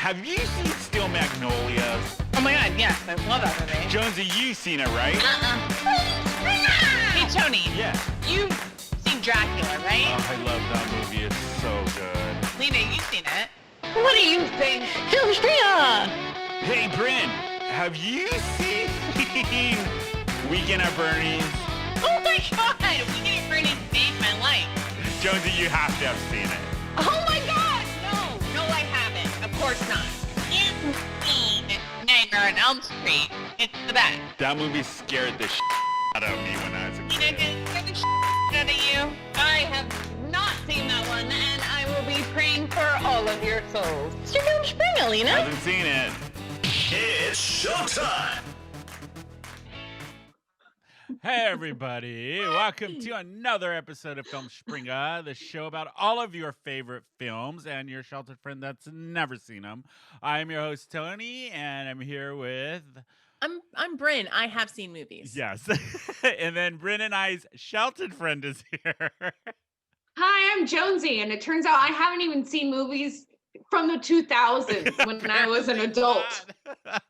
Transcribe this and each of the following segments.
have you seen Steel Magnolias? Oh my God, yes, I love that movie. Jonesy, you've seen it, right? Hey, Tony. Yeah. You've seen Dracula, right? Oh, I love that movie. It's so good. Lena, you've seen it. What do you think? Filmspringa! Hey, Brynne, have you seen Weekend at Bernie's? Oh my God, Weekend at Bernie's saved my life. Jonesy, you have to have seen it. Oh my God, no, I haven't. Of course not. You've seen Nightmare on Elm Street. It's the best. That movie scared the out of me when I was a You know, kid. did it scare the out of you? I have not seen that one, and I will be praying for all of your souls. It's your Filmspringa, Lena. Hasn't seen it. It's showtime! Hey everybody, welcome to another episode of Filmspringa, the show about all of your favorite films and your sheltered friend that's never seen them. I'm your host Tony, and I'm here with... I'm Brynne. I have seen movies. Yes. And then Brynne and I's sheltered friend is here. Hi, I'm Jonesy, and it turns out I haven't even seen movies from the 2000s when I was an adult.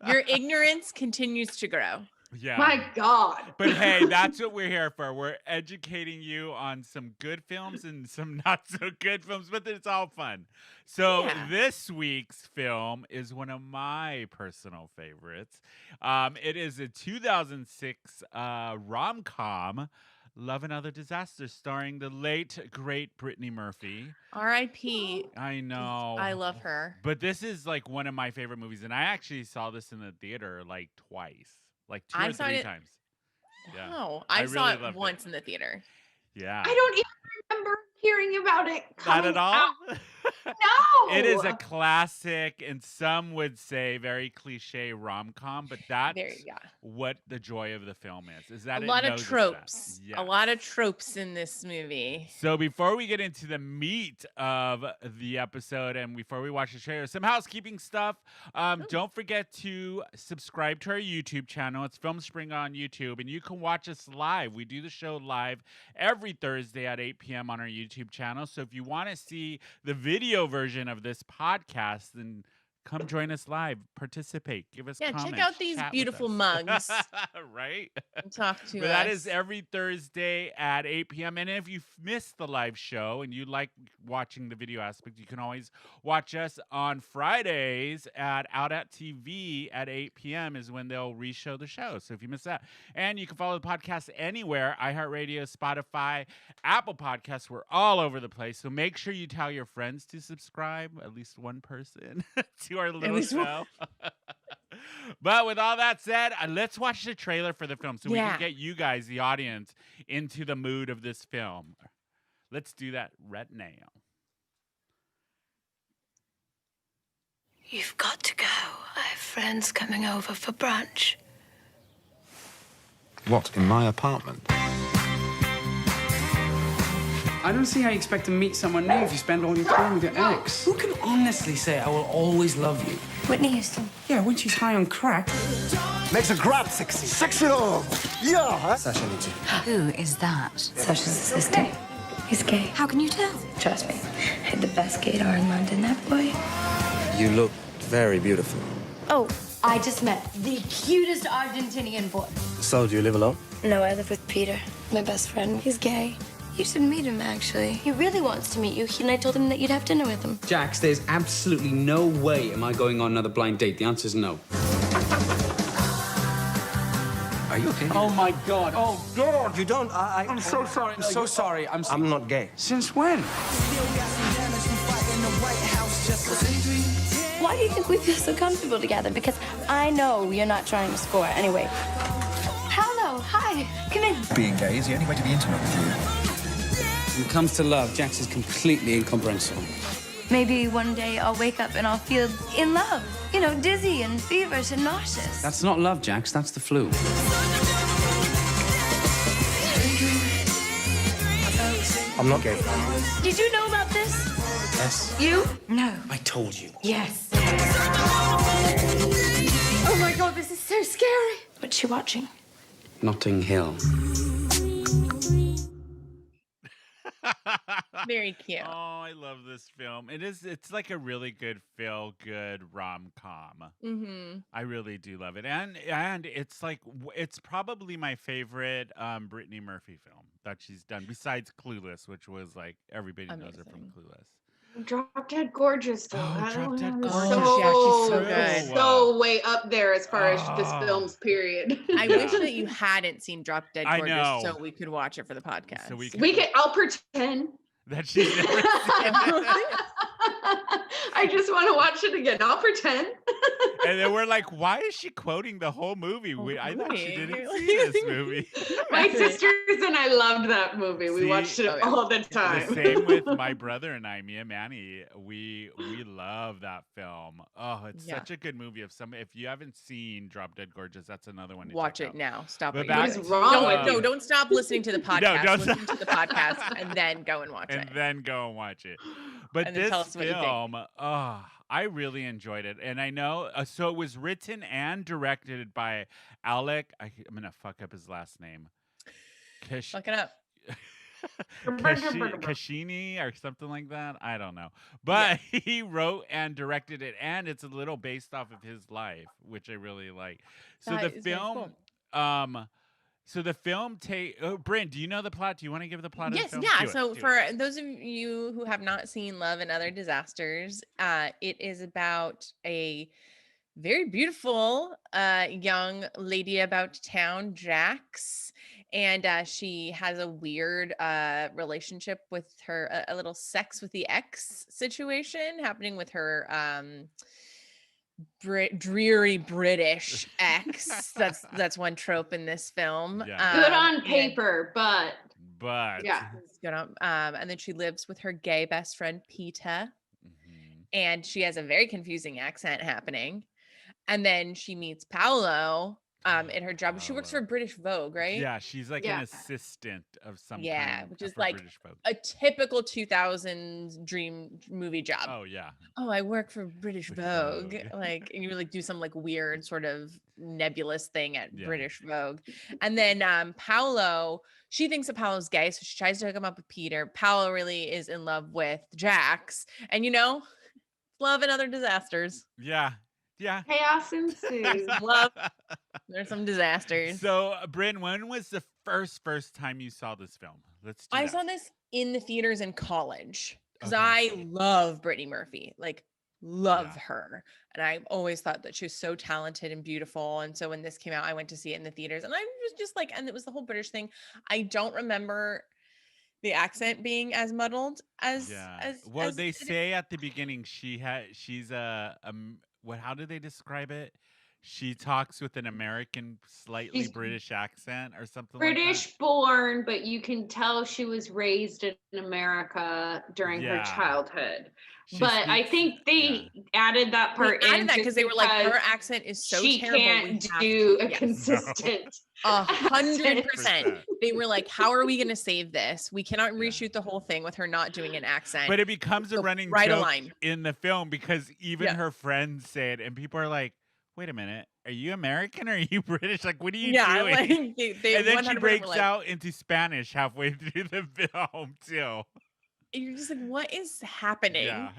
Your ignorance continues to grow. Yeah. My God. But hey, that's what we're here for. We're educating you on some good films and some not so good films, but it's all fun. So This week's film is one of my personal favorites. It is a 2006 rom-com, Love and Other Disasters, starring the late, great Brittany Murphy. R.I.P. I know. I love her. But this is like one of my favorite movies, and I actually saw this in the theater like twice. Like two or three times. Yeah. Oh, I saw really it once in the theater. Yeah. I don't even remember hearing about it coming Not at all? out. No. It is a classic, and some would say very cliche rom-com, but that's what the joy of the film is that a it lot of knows it's tropes. that. A lot of tropes in this movie. So before we get into the meat of the episode and before we watch the trailer, some housekeeping stuff. Don't forget to subscribe to our YouTube channel. It's Filmspringa on YouTube, and you can watch us live. We do the show live every Thursday at 8 p.m. on our YouTube channel. So if you want to see the video version of this podcast, then come join us live, participate, give us comments. Check out these beautiful mugs. Right? And talk to But us. that is every Thursday at 8 p.m. And if you missed the live show and you like watching the video aspect, you can always watch us on Fridays at Out at TV at 8 p.m. is when they'll re-show the show. So if you miss that. And you can follow the podcast anywhere, iHeartRadio, Spotify, Apple Podcasts. We're all over the place. So make sure you tell your friends to subscribe, at least one person, to our little show. But with all that said, let's watch the trailer for the film so we can get you guys, the audience, into the mood of this film. Let's do that right now. You've got to go. I have friends coming over for brunch. What, in my apartment? I don't see how you expect to meet someone new if you spend all your time with your ex. Who can honestly say I will always love you? Whitney Houston. Yeah, when she's high on crack. Makes a grab sexy. Sexy love. Yeah. Sasha needs you. Who is that? Sasha's assistant. He's gay. How can you tell? Trust me. I had the best gaydar in London, that boy. You look very beautiful. Oh, I just met the cutest Argentinian boy. So, do you live alone? No, I live with Peter, my best friend. He's gay. You should meet him, actually. He really wants to meet you, and I told him that you'd have dinner with him. Jax, there's absolutely no way am I going on another blind date. The answer's no. Are you okay? Oh, my God. Oh, God. You don't. I'm so sorry. I'm so sorry. I'm not gay. Since when? Why do you think we feel so comfortable together? Because I know you're not trying to score. Anyway. Hello. Hi. Come in. Being gay is the only way to be intimate with you. When it comes to love, Jax is completely incomprehensible. Maybe one day I'll wake up and I'll feel in love. You know, dizzy and feverish and nauseous. That's not love, Jax. That's the flu. I'm not gay. Did you know about this? Yes. You? No. I told you. Yes. Oh my God, this is so scary. What's she watching? Notting Hill. Very cute. Oh, I love this film. It's like a really good feel-good rom-com. Mm-hmm. I really do love it. And it's like it's probably my favorite Brittany Murphy film that she's done besides Clueless, which was like everybody knows her from Amazing. Clueless. Drop Dead Gorgeous though. Oh, That Drop one Dead was Gorgeous. Yeah, she's so True. good. so way up there as far as this Oh. film's period. I wish that you hadn't seen Drop Dead I Gorgeous know. so we could watch it for the podcast. So we I'll pretend. that she's never seen it. I just want to watch it again. I'll pretend. And then we're like, why is she quoting the whole movie? I thought she didn't see this movie. My sisters and I loved that movie. We See, watched it all the time. The same with my brother and I, me and Manny. We love that film. Oh, it's such a good movie. If you haven't seen Drop Dead Gorgeous, that's another one to Watch check it out. now. Stop But it. back- What is wrong with you? Don't stop listening to the podcast. don't Listen stop. to the podcast and then go and watch And it. then go and watch it. But And then this tell us what you think. film, I really enjoyed it. And I know, so it was written and directed by Alec. I'm going to fuck up his last name. Fuck it up. Kashini or something like that. I don't know. But he wrote and directed it, and it's a little based off of his life, which I really like. So That the is very film, cool. Brynne, do you know the plot? Do you want to give the plot of the Yes, film? yeah. Do it, So do for it. those of you who have not seen Love and Other Disasters, it is about a very beautiful young lady about town, Jax, and she has a weird relationship with her, a little sex with the ex situation happening with her dreary British ex. That's one trope in this film. Yeah. Good on and- paper, but But It's good on- and then she lives with her gay best friend Peter, Mhm. and she has a very confusing accent happening. And then she meets Paolo in her job. She works for Paolo. British Vogue, right? Yeah, she's like Yeah. an assistant of some Yeah, kind. which is for like British folk. a typical 2000s dream movie job. Oh yeah. Oh, I work for British British Vogue. Vogue. Like, and you like do some like weird sort of nebulous thing at Yeah. British Vogue. And then Paolo, she thinks that Paolo's gay, so she tries to hook him up with Peter. Paolo really is in love with Jax. And Love and Other Disasters. Yeah. Yeah. chaos ensues. Love. There's some disasters. So, Brynne, when was the first time you saw this film? Let's do I that. saw this in the theaters in college because Okay. I love Brittany Murphy, love Yeah. her. And I always thought that she was so talented and beautiful. And so when this came out, I went to see it in the theaters, and I was just like, and it was the whole British thing. I don't remember the accent being as muddled as Well, as they it- say at the beginning she's how do they describe it? She talks with an American, slightly She's British accent or something British like born, but you can tell she was raised in America during her Yeah. childhood. She But I speaks- think they added that they part added in that just because they were like, her because accent is so she terrible. we can't have do to- a Yes. consistent. 100%. 100%. They were like, how are we going to save this? We cannot reshoot the whole thing with her not doing an accent. But it becomes a So running right joke align. in the film because even Yeah. her friends say it, and people are like, "Wait a minute, are you American or are you British? Like, what are you yeah, doing?" like they and then 100% she were breaks like, out into Spanish halfway through the film too. and you're just like, what is happening? Yeah.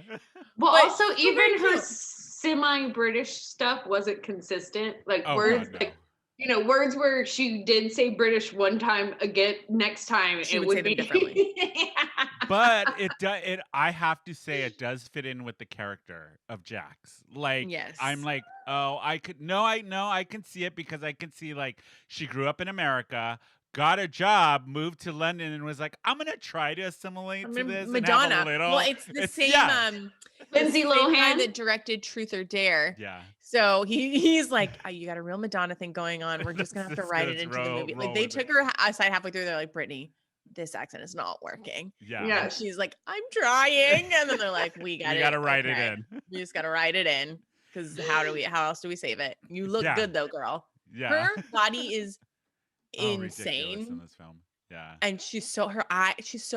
Well, But also still very even her cute. semi-British stuff wasn't consistent. Like Oh, words, God, no. words where she did say British one time, again next time She it would say would them be differently. But I have to say it does fit in with the character of Jax. Like Yes. I'm like, oh, I can see it because I can see like she grew up in America, got a job, moved to London, and was like, I'm gonna try to assimilate to this Madonna. and have a little. Well, it's the same. Yeah. Lindsay the same guy Lohan. that directed Truth or Dare. Yeah. So he's like, oh, you got a real Madonna thing going on. We're just gonna have to Just write let's it into the roll- movie. roll Like they with took it. her aside halfway through. They're like, Brittany, this accent is not working. Yeah. Yeah. And she's like, I'm trying. And then they're like, we got You it. gotta write okay. it in. You just gotta write it in. Because how else do we save it? You look Yeah. good though, girl. Yeah. Her body is Oh, ridiculous insane. in this film. Yeah. And she's so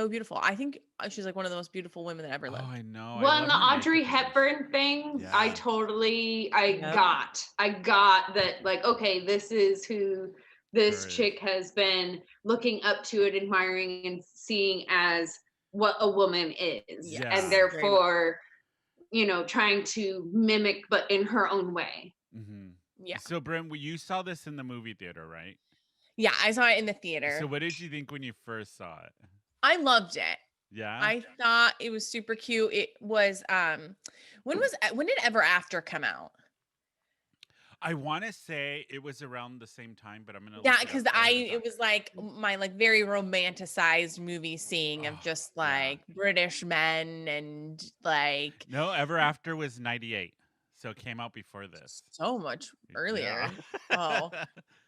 beautiful. I think she's like one of the most beautiful women that ever Oh, lived. I know. Well, I and the love her Audrey makeup in this. Hepburn thing, Yeah. I got that, like, okay, this is who this Sure is. chick has been looking up to and admiring and seeing as what a woman is, Yeah. and Very much. therefore, trying to mimic, but in her own way. Mm-hmm. Yeah. So, Brynne, you saw this in the movie theater, right? Yeah, I saw it in the So, theater. what did you think when you first saw it? I loved it. Yeah. I thought it was super cute. It was when did Ever After come out? I want to say it was around the same time, but I'm gonna. Yeah, look it because up right it was like my like very romanticized movie seeing of just yeah. like British men and like No, Ever After was 98, so it came out before this. so much earlier. Yeah.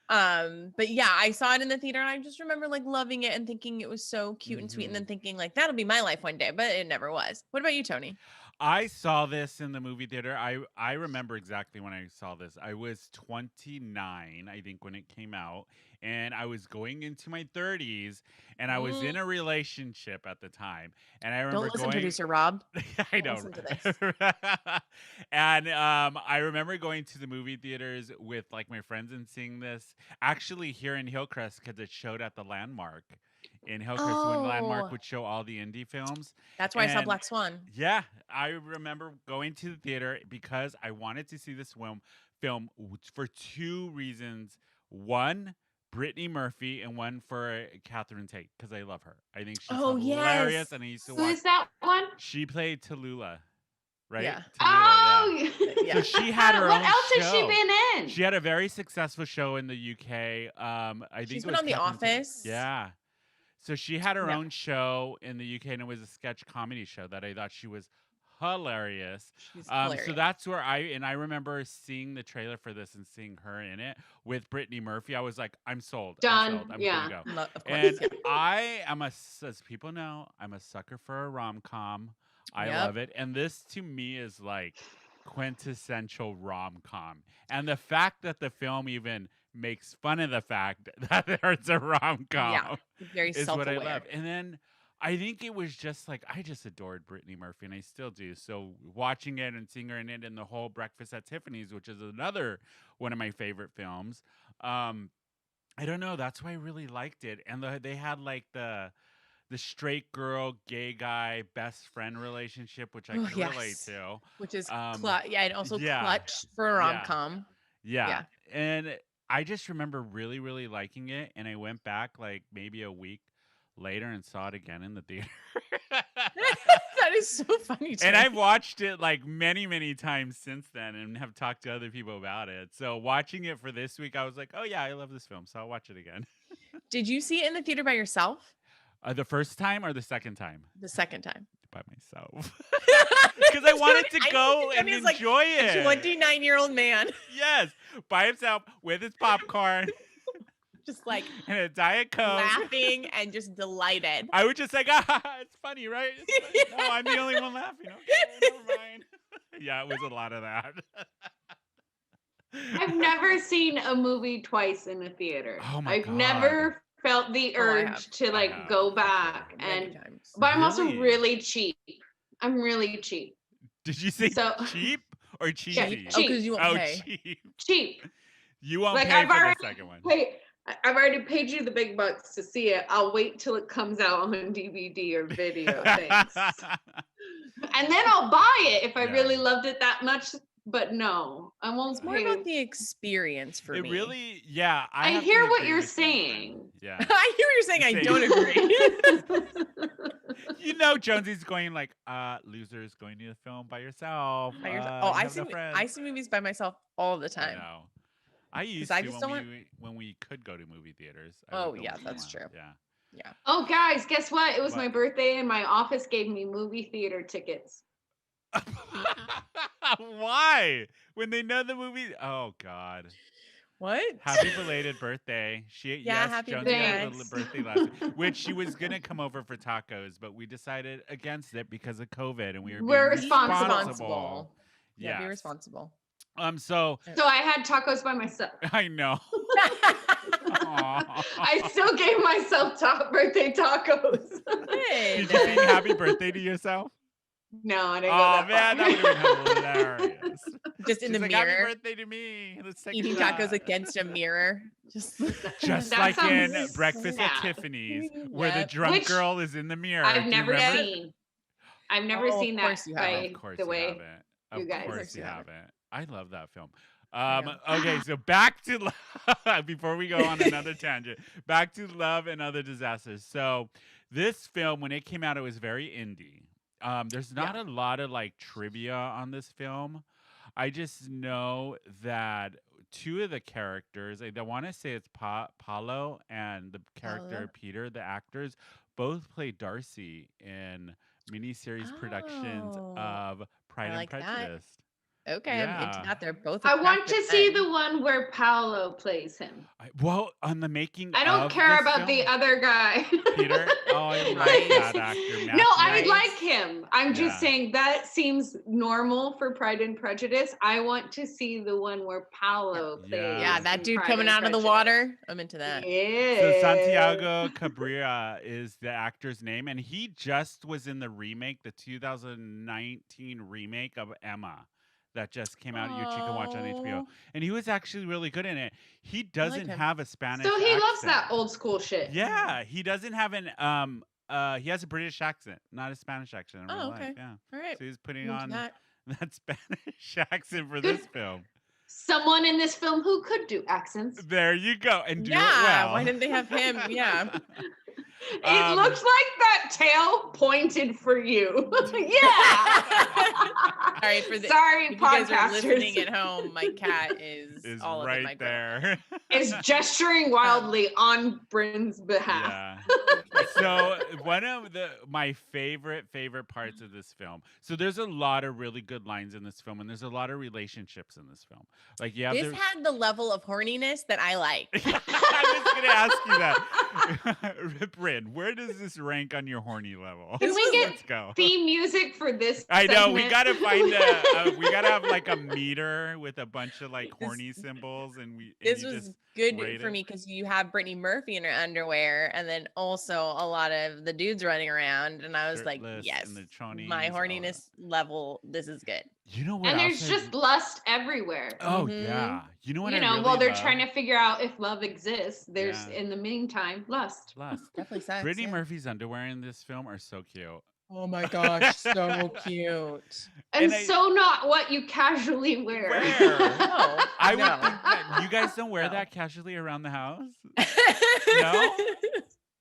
Oh. But yeah, I saw it in the theater and I just remember like loving it and thinking it was so cute and sweet and then thinking like that'll be my life one day, but it never was. What about you, Tony? I saw this in the movie theater. I remember exactly when I saw this. I was 29, I think, when it came out, and I was going into my 30s, and I was in a relationship at the time. And I remember Don't listen, going. producer Rob. I Don't know. listen to this. And I remember going to the movie theaters with like my friends and seeing this actually here in Hillcrest because it showed at the Landmark in Hillcrest when Landmark Oh. would show all the indie films. That's why I saw And Black Swan. yeah, I remember going to the theater because I wanted to see this film for two reasons. One, Brittany Murphy, and one for Catherine Tate because I love her. I think she's hilarious, yes. and I used to Who watch. is that one? She played Tallulah, right? Yeah. Tallulah, Oh, Yeah. So she had her what own else show. has she been in? She had a very successful show in the UK. I think She's it been was on The Catherine Tate. Office. Yeah. So she had her Yeah. own show in the UK, and it was a sketch comedy show that I thought she was hilarious. She's So hilarious. that's where I remember seeing the trailer for this and seeing her in it with Brittany Murphy. I was like, I'm sold. I'm Done. sold. I'm Yeah. gonna go. Of course. And Yeah. I am as people know, I'm a sucker for a rom-com. I Yep. love it. And this to me is like quintessential rom-com. And the fact that the film even makes fun of the fact that there's a rom-com Yeah. Very is what I self-aware. love. And then I think it was just like I just adored Brittany Murphy, and I still do. So watching it and seeing her in it, and the whole Breakfast at Tiffany's, which is another one of my favorite films. I don't know. That's why I really liked it. And they had like the straight girl, gay guy, best friend relationship, which I Oh, can relate yes. to. Which is Um, yeah, and also yeah. clutch for a Yeah. rom-com. Yeah. Yeah. And I just remember really, really liking it. And I went back like maybe a week later and saw it again in the theater. That is so funny to And me. I've watched it like many, many times since then and have talked to other people about it. So watching it for this week, I was like, oh, yeah, I love this film. So I'll watch it again. Did you see it in the theater by yourself? The first time or the second time? The second time. By myself. Because I wanted to go and enjoy it. 29-year-old man. Yes. By himself with his popcorn Just like and a Diet Coke. laughing and just delighted. I would just like, it's funny, right? It's funny. No, I'm the only one laughing. Okay, never mind. Yeah, it was a lot of that. I've never seen a movie twice in a theater. Oh my I've God. never felt the Oh, I urge have. to I like have, go for back. sure. Many And times. but I'm also Really? really cheap. I'm really cheap. Did you say So- cheap or cheesy? Oh, because you won't Oh, pay. cheap. Cheap. You won't Like, pay I've for already the second one. Hey, I've already paid you the big bucks to see it. I'll wait till it comes out on DVD or video. Thanks. And then I'll buy it if I Yeah. really loved it that much. But no, I won't It's more pay. about the experience for It me. really, yeah. I have to hear what agree you're with you, Brynne. saying. Yeah. I hear what you're saying. I Same. don't agree. You know, Jonesy's going like, losers going to the film by yourself. By yourself. you I have see. no friends. I see movies by myself all the I time. know. I used I to just don't want- when we could go to movie theaters. I Oh, would go yeah, once in a that's while. true. Yeah. Oh, guys, guess what? It was my What? birthday, and my office gave me movie theater tickets. Why? When they know the movie? Oh God! What? Happy belated birthday! Yeah, Yes, happy Jonesy had a birthday. birthday last week, which she was gonna come over for tacos, but we decided against it because of COVID, and we were We're being responsible. Yeah, be Yes. responsible. So So I had tacos by myself. I know. Aw. I still gave myself birthday tacos. Did you sing happy birthday to yourself? No, I didn't go Oh that man, far. that would have been hilarious. Just in She's the like, Happy mirror, birthday to me. Let's take eating a shot. tacos against a mirror. Just Just That like in sounds Breakfast at sad. Tiffany's, where the Yep. drunk Which girl is in the mirror. I've Do you never remember? seen. I've never Oh, of seen that course you haven't. Of by course the you way haven't. you Of guys. course you you haven't. haven't. I love that film. I know. Okay, so back to before we go on another tangent, back to Love and Other Disasters. So this film, when it came out, it was very indie. There's not a lot of like trivia on this film. I just know that two of the characters, I want to say it's Paulo and the character Paulo? Peter, the actors, both play Darcy in miniseries productions Oh, of Pride I like and that. Prejudice. Okay, I'm into Yeah. that. They're both. I want to attractive see men. the one where Paolo plays him. Well, on the making I don't of care this about the film, other guy. Peter. Oh, I like Right. that actor. No, Matthew. I Right. like him. I'm just Yeah. saying that seems normal for Pride and Prejudice. I want to see the one where Paolo plays. Yeah, that in dude Pride coming and out of the Prejudice. water. I'm into that. Yeah. So Santiago Cabrera is the actor's name, and he just was in the remake, the 2019 remake of Emma. That just came out, which you can watch on HBO. Oh. And he was actually really good in it. He doesn't him. have a Spanish So he accent. loves that old school shit. Yeah, he doesn't have an he has a British accent, not a Spanish accent in real Oh, life. okay. Yeah. All right. So he's putting I'm into on that. that Spanish accent for Good. this film. Someone in this film who could do accents. There you go. And do it Yeah. well. Why didn't they have him? Yeah. It looks like that tail pointed for you. Yeah. Sorry for the. Sorry, If you guys are listening podcasters. at home, my cat is, Is all up in my right grill. there. Is gesturing wildly on Bryn's behalf. Yeah. So one of my favorite parts of this film. So there's a lot of really good lines in this film, and there's a lot of relationships in this film. Like you have This had the level of horniness that I like. I was gonna ask you that. Brynne, where does this rank on your horny level? Can we get Let's go. theme music for this? I know we segment? gotta find we gotta have like a meter with a bunch of like horny symbols, and This you was just good rate for it. me because you have Brittany Murphy in her underwear, and then also a lot of the dudes running around, and I was like, Shirtless yes, and the chonies, my all horniness level, this is good. You know what? And there's else just lust everywhere. Oh Mhm. yeah. You know what? You I know, really while they're love? trying to figure out if love exists, there's Yeah. in the meantime lust. Lust. Definitely sex. Brittany yeah. Murphy's underwear in this film are so cute. Oh my gosh, so cute. And, I- so not what you casually wear. Where? No, I would no. think that you guys don't wear No. that casually around the house.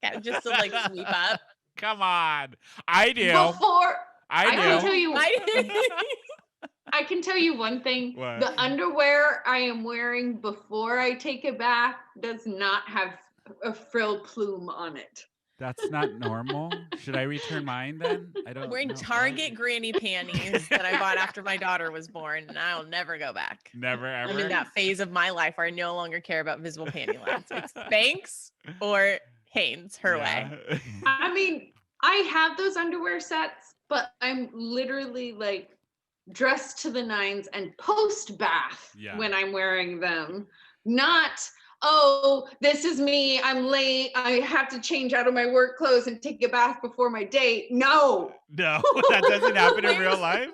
Yeah, just to like sweep up. Come on, I do. Before I I can do. tell you I- I can tell you one thing. What? The underwear I am wearing before I take a bath does not have a frill plume on it. That's not normal. Should I return mine then? I don't. I'm wearing know. Target granny panties that I bought after my daughter was born, and I'll never go back. Never ever. I'm in that phase of my life where I no longer care about visible panty lines. It's Banks or Hanes, her way. way. I mean, I have those underwear sets, but I'm literally like dressed to the nines and post bath Yeah. when I'm wearing them. Not, oh, this is me. I'm late. I have to change out of my work clothes and take a bath before my date. No. No, that doesn't happen in real life.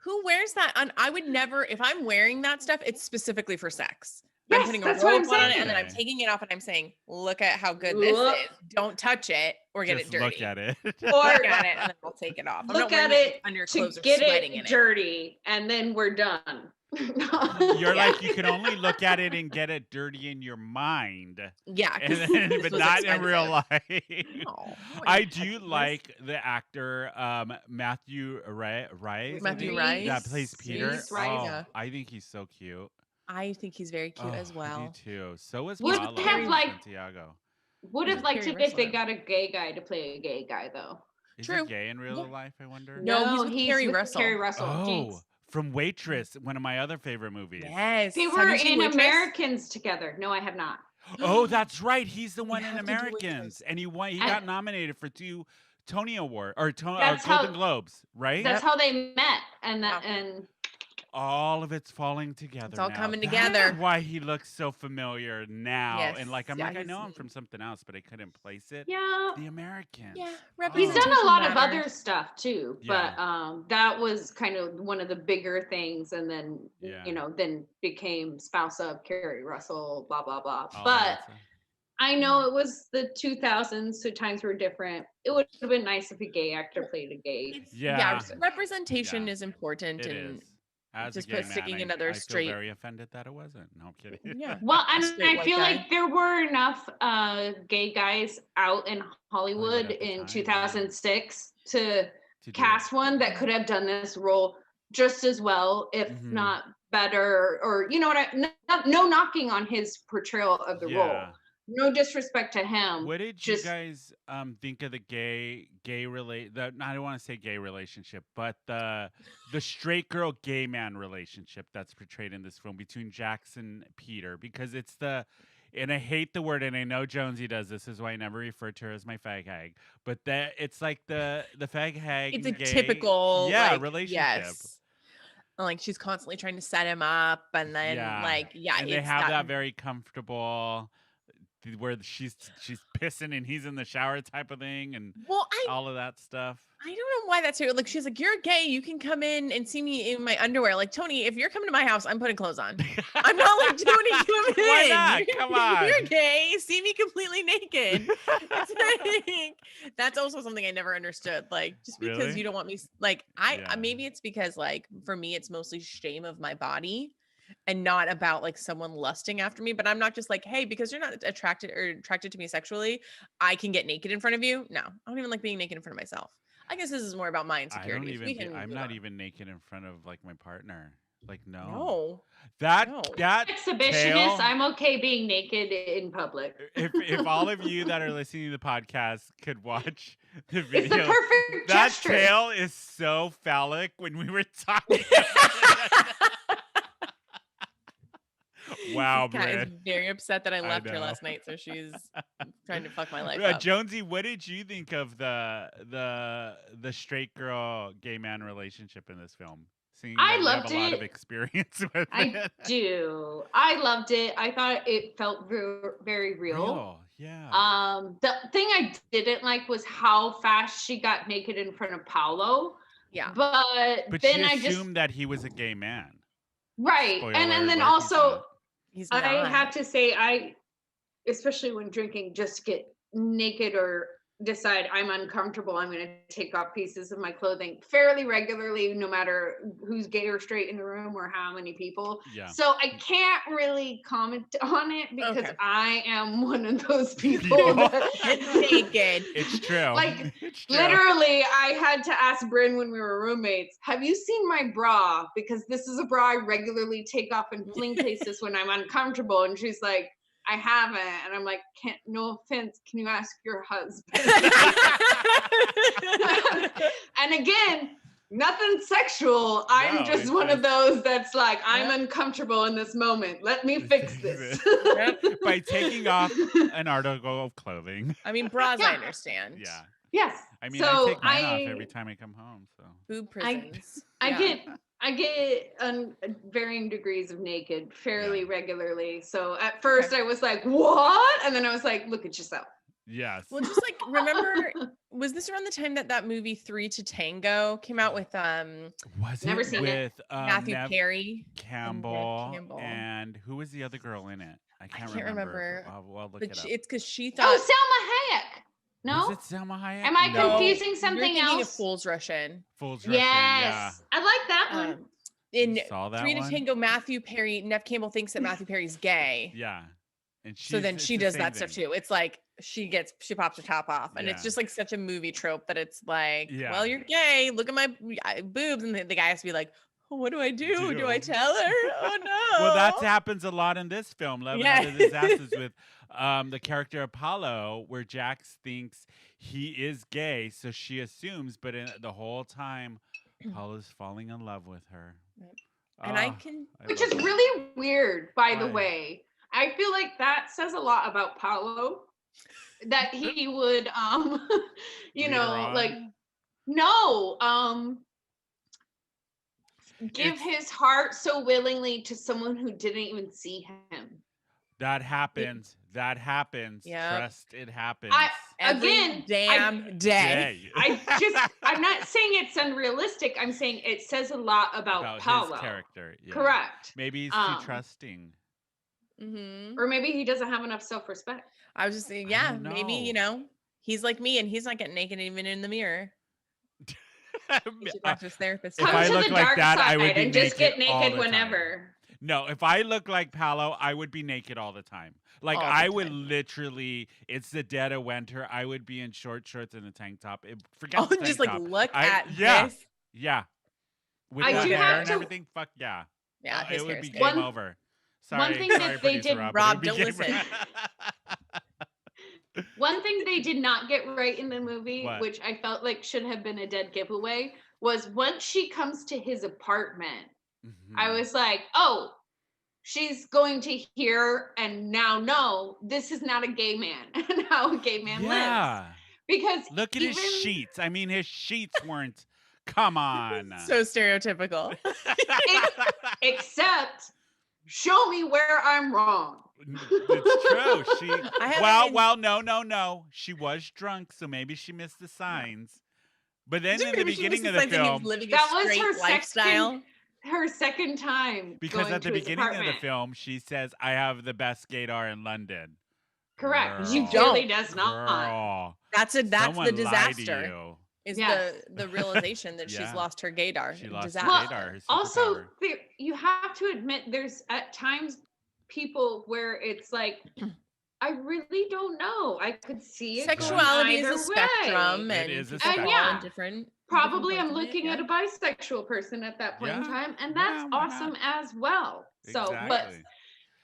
Who wears that on? I would never, if I'm wearing that stuff, it's specifically for sex. Yes, I'm putting a that's what I'm robe on it saying. and then I'm taking it off and I'm saying, look at how good this Look. is. Don't touch it or get Just it dirty. look at it. Or Look at it and then I'll take it off. I'm look not at wearing it under your to clothes or get sweating it in dirty, and then we're done. You're Yeah. like you can only look at it and get it dirty in your mind, Yeah. and 'cause then, this but was not in real expensive. life. No, I wouldn't touch do this. like the actor Matthew Rice. Matthew Rice. that plays Peter. Reese Rice. Oh, Yeah. I think he's so cute. I think he's very cute as Oh, well. I do too. So is Would Paulo have, and like- Santiago. Would have He's liked Carrie it if they Russell. got a gay guy to play a gay guy, though. Is True. he gay in real Yeah. life? I wonder. No, he's with Carrie Russell. Carrie Russell. Oh, Jinx. from Waitress, one of my other favorite movies. Yes. They Have were you seen in Waitress? Americans together. No, I have not. Oh, that's right. He's the one in have to do Americans, Waitress. and he won. He And- got nominated for 2 Tony Award or That's how- Golden Globes, right? That's how they met, and Wow. and all of it's falling together. It's all now. coming That's together. why he looks so familiar now. Yes. And like I'm Yeah, like, I he's- know him from something else, but I couldn't place it. Yeah. The Americans. Yeah, He's done a representation lot of matters. other stuff too, Yeah. but that was kind of one of the bigger things, and then Yeah. then became spouse of Carrie Russell, blah blah blah. All But that stuff. I know it was the 2000s, so times were different. It would have been nice if a gay actor played a gay. Yeah. Representation Yeah. is important, It and is. As just a gay put sticking man, another I straight. feel very offended that it wasn't. No, I'm kidding. Yeah. Well, and Straight I white feel guy. like there were enough gay guys out in Hollywood at the in time, 2006 to To do cast one that could have done this role just as well, if Mhm. not better, or you know what no knocking on his portrayal of the role. Yeah. No disrespect to him. What did just you guys think of the I don't want to say gay relationship, but the straight girl gay man relationship that's portrayed in this film between Jackson and Peter, because it's and I hate the word, and I know Jonesy does this, is why I never refer to her as my fag hag, but that it's like the fag hag It's a gay, typical relationship. Yes. Like she's constantly trying to set him up, and then and they it's have that very comfortable where she's pissing and he's in the shower type of thing, and all of that stuff. I don't know why that's here. Like she's like, you're gay, you can come in and see me in my underwear. Like Tony, if you're coming to my house, I'm putting clothes on. I'm not like Tony, come in. Why not? Come on. You're gay. See me completely naked. It's like, that's also something I never understood. Like just because Really? you don't want me, maybe it's because like for me it's mostly shame of my body. And not about like someone lusting after me, but I'm not just like, hey, because you're not attracted to me sexually, I can get naked in front of you. No, I don't even like being naked in front of myself. I guess this is more about my insecurities. I'm not even naked in front of like my partner. Like no. No. That exhibitionist. tail, I'm okay being naked in public. if all of you that are listening to the podcast could watch the video, It's the perfect that gesture. tail is so phallic when we were talking. Wow, Kat is Brynne. very upset that I left her know. last night, so she's trying to fuck my life up. Jonesy, what did you think of the straight girl gay man relationship in this film? Seeing I that you loved have a lot of it. experience with I it. do. I loved it. I thought it felt very real. Yeah. The thing I didn't like was how fast she got naked in front of Paolo. Yeah. But she then I assumed just that he was a gay man. right. Spoiler And then alert, also he's I not. have to say especially when drinking, just get naked or decide I'm uncomfortable, I'm going to take off pieces of my clothing fairly regularly, no matter who's gay or straight in the room or how many people. Yeah. So I can't really comment on it because Okay. I am one of those people that naked. It's true. Like It's true. literally, I had to ask Brynne when we were roommates, have you seen my bra? Because this is a bra I regularly take off and fling places when I'm uncomfortable. And she's like, I haven't. And I'm like, no offense, can you ask your husband? And again, nothing sexual. I'm No, just it's one of just- those that's like, I'm uncomfortable in this moment. Let me fix this. By taking off an article of clothing. I mean, bras I understand. Yeah. Yes. I mean, So I take mine off every time I come home. So Boob prisons. I get varying degrees of naked fairly regularly. So at first I was like, what? And then I was like, look at yourself. yes. Well, just like remember, was this around the time that movie 3 to Tango came out with Was Never it seen with it. Matthew Perry Campbell, Campbell. and who was the other girl in it? I can't remember. I'll look But it up. it's because she thought. Oh, Selma Hayek. No? Was it Selma Hayek? Am I No, confusing you're something thinking of else? Fool's Russian. Fool's Russian, yeah. Yes. I like that one. In saw that 3 to one? Tango, Matthew Perry, Neff Campbell thinks that Matthew Perry's gay. Yeah. And So then it's she the does same that stuff thing. too. It's like she pops her top off, and it's Yeah. just like such a movie trope that it's like, Yeah. well, you're gay. Look at my boobs, and the guy has to be like, what do I do? Do I tell her? Oh no. Well, that happens a lot in this film, Love Yeah. and Other Disasters, with the character Apollo, where Jax thinks he is gay, so she assumes, but the whole time, Apollo's falling in love with her. And I can, Which love is it. really weird, by the Why? way. I feel like that says a lot about Paolo. That he would you Lead her know, on? like no, give It's- his heart so willingly to someone who didn't even see him. That happens. That happens. Yep. Trust it happens. Every Again, damn day. I'm not saying it's unrealistic. I'm saying it says a lot about Paolo. his character. Yeah. Correct. Maybe he's too trusting. Mm-hmm. Or maybe he doesn't have enough self-respect. I was just saying, I yeah, don't maybe, know. he's like me and he's not getting naked even in the mirror. He should Uh, talk to his therapist. If Come I to look the like dark that, side I would be and just get naked all naked the time. whenever. No, if I look like Paolo, I would be naked all the time. Like All the I would time. literally. It's the dead of winter. I would be in short shorts and a tank top. Forget Oh, the tank just like top. look I- at yeah. this. Yeah. With I that do hair have and to- everything. Fuck yeah. Yeah, his It hair would be is game good. One- over. Sorry, thing that sorry, they producer did- Rob. Rob, but it would don't be game- One thing they did not get right in the movie, What? which I felt like should have been a dead giveaway, was once she comes to his apartment, I Mhm. was like, oh, she's going to hear and now know this is not a gay man and how a gay man lives. Yeah. Because Look at his even- sheets. I mean, his sheets weren't. Come on. So stereotypical. except show me where I'm wrong. It's true. She I haven't no. She was drunk, so maybe she missed the signs. But then in the Maybe she beginning was of the deciding he was film, living That a was straight her lifestyle. Her second time because going at the to his beginning of the apartment. film, she says, "I have the best gaydar in London." Correct. She Girl. clearly does not. Girl, That's someone the lied to disaster. you. Is Yes. the realization that she's Yeah. lost her gaydar. She lost her disaster. Well, gaydar. Her Also, superpower. you have to admit there's at times people where it's like, I really don't know. I could see it. going Sexuality is either a spectrum, way. It and is a people fall spectrum. in different. Probably different I'm parts of it, looking at a bisexual person at that point in Yeah. time, and Yeah, that's why not? awesome as well. So, but Exactly.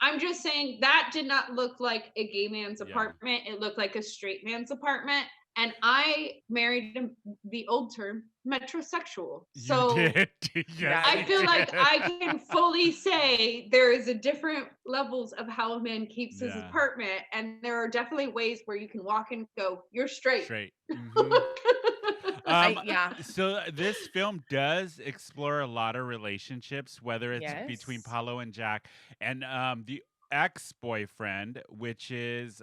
I'm just saying that did not look like a gay man's Yeah. apartment. It looked like a straight man's apartment. And I married the old term metrosexual. So you did. Yes, I you feel like did. I can fully say there is a different levels of how a man keeps his Yeah. apartment. And there are definitely ways where you can walk and go, you're straight. Straight. Mhm. yeah. So this film does explore a lot of relationships, whether it's between Yes. Paulo and Jack, and the ex-boyfriend, which is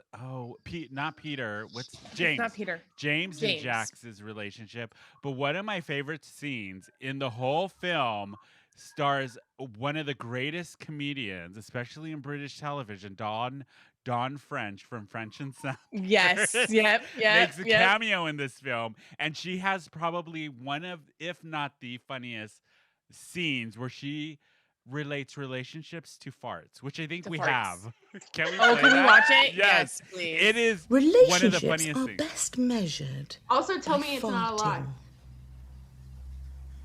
not Peter. What's James? It's not Peter. James and James. Jax's relationship. But one of my favorite scenes in the whole film stars one of the greatest comedians, especially in British television, Dawn French from French and Sound. Yes. Yep. Makes a Yep. cameo in this film, and she has probably one of, if not the funniest scenes where she relates relationships to farts, which I think To we farts. have. Can we? Oh, play can we that? watch it? Yes, please. it is one of the Relationships funniest are things. best measured. Also, tell by me it's not a lie. farting.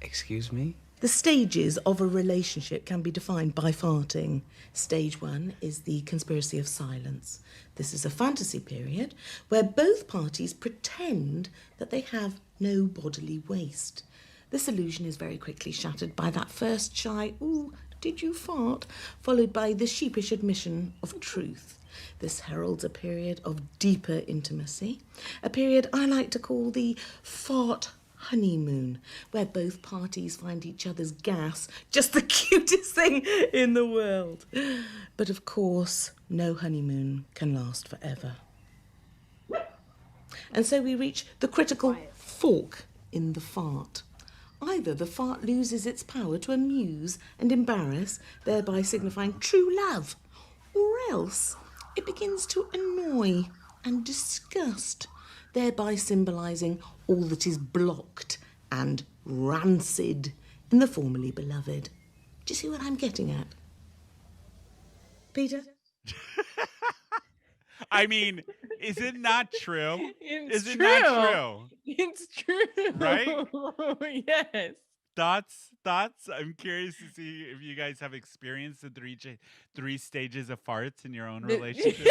Excuse me? The stages of a relationship can be defined by farting. Stage 1 is the conspiracy of silence. This is a fantasy period where both parties pretend that they have no bodily waste. This illusion is very quickly shattered by that first shy, "Ooh, did you fart?" followed by the sheepish admission of truth. This heralds a period of deeper intimacy, a period I like to call the fart honeymoon, where both parties find each other's gas just the cutest thing in the world. But of course, no honeymoon can last forever. And so we reach the critical fork in the fart. Either the fart loses its power to amuse and embarrass, thereby signifying true love, or else it begins to annoy and disgust, thereby symbolising all that is blocked and rancid in the formerly beloved. Do you see what I'm getting at? Peter? I mean, is it not true? It's Is it true. not true? It's true. Right? Yes. Thoughts? I'm curious to see if you guys have experienced the three stages of farts in your own relationship.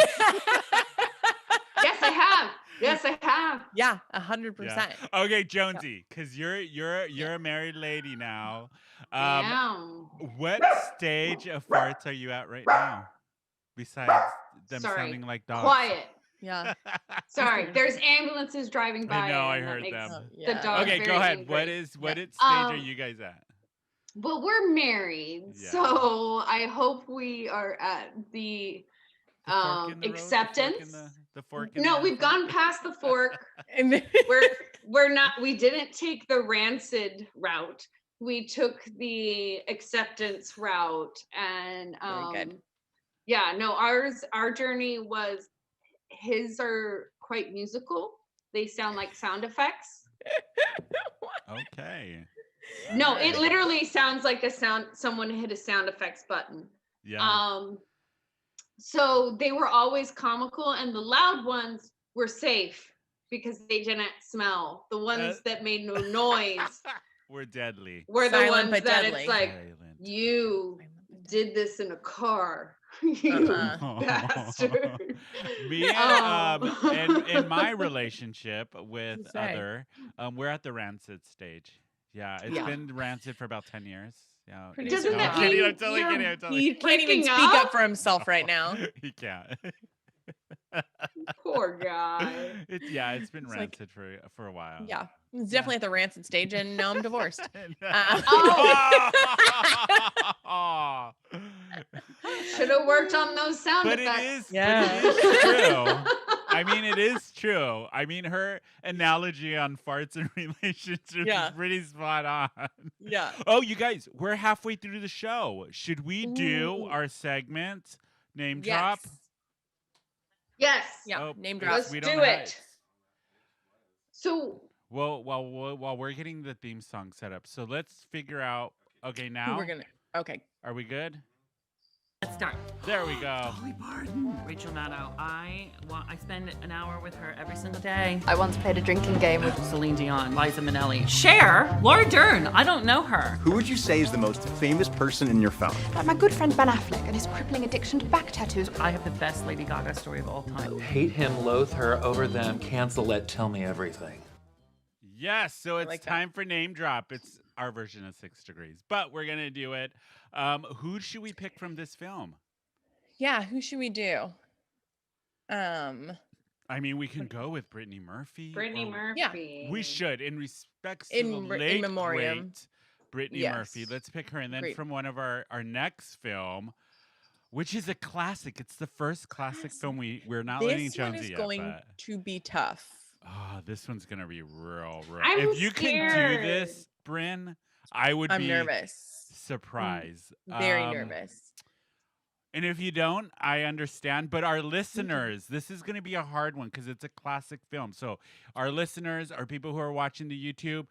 Yes, I have. Yes, I have. Yeah, 100%. Okay, Jonesy, because you're a married lady now. Yeah. What stage of farts are you at right now? Besides them Sorry. sounding like dogs. Quiet. Yeah. Sorry, there's ambulances driving by. I know, I and that heard makes them. The dog Okay, very go ahead. angry. What stage are you guys at? Well, we're married, Yeah. so I hope we are at the fork in the road, acceptance. the fork in No, the we've front? gone past the fork. We're not. We didn't take the rancid route. We took the acceptance route, and Very good. yeah, no, our journey was. His are quite musical. They sound like sound effects. Okay. No, Alright. it literally sounds like someone hit a sound effects button. Yeah. So they were always comical, and the loud ones were safe because they didn't smell. The ones that made no noise We're deadly. were the Silent ones but that deadly. it's like, Silent. you did this in a car. You bastard. Me and in my relationship with Say. other, we're at the rancid stage. Yeah, it's been rancid for about 10 years. Yeah. Producer Doesn't that Bob. mean I'm totally kidding. I'm totally He can't even breaking speak up? up for himself right now. He can't. Poor guy. It's been It's like- rancid for a while. Yeah, it's definitely at the rancid stage, and now I'm divorced. Oh. Should have worked on those sound But effects. but it is true. I mean, it is true. I mean, her analogy on farts and relationships Yeah. is pretty spot on. Yeah. Oh, you guys, we're halfway through the show. Should we do Ooh. our segment name Yes. drop? Yes. Yeah. Oh, Name it's- drop. Let's we do don't have it. So Well, while we're getting the theme song set up, so let's figure out. Okay, Who now we're gonna. Okay. are we good? Let's start. There we go. Dolly Parton. Rachel Maddow. I spend an hour with her every single day. I once played a drinking game with Celine Dion, Liza Minnelli. Cher. Laura Dern. I don't know her. Who would you say is the most famous person in your phone? my good friend Ben Affleck and his crippling addiction to back tattoos. I have the best Lady Gaga story of all time. Hate him, loathe her, over them, cancel it, tell me everything. Yes, so it's like that. time for name drop. It's our version of 6 Degrees, but we're gonna do it. Who should we pick from this film? Yeah. Who should we do? I mean, we can go with Brittany Murphy. Brittany or- Murphy. We should, in respects to In the re- in late memoriam. great Brittany Yes. Murphy. Let's pick her, and then Great. from one of our next film, which is a classic. It's the first classic film we're not letting This one Jonesy is yet, going but to be tough. this one's gonna be real. I'm if you can do scared. this, Brynne, I would I'm be nervous. surprised. Very nervous. And if you don't, I understand. But our listeners, this is going to be a hard one because it's a classic film. So our listeners, our people who are watching the YouTube,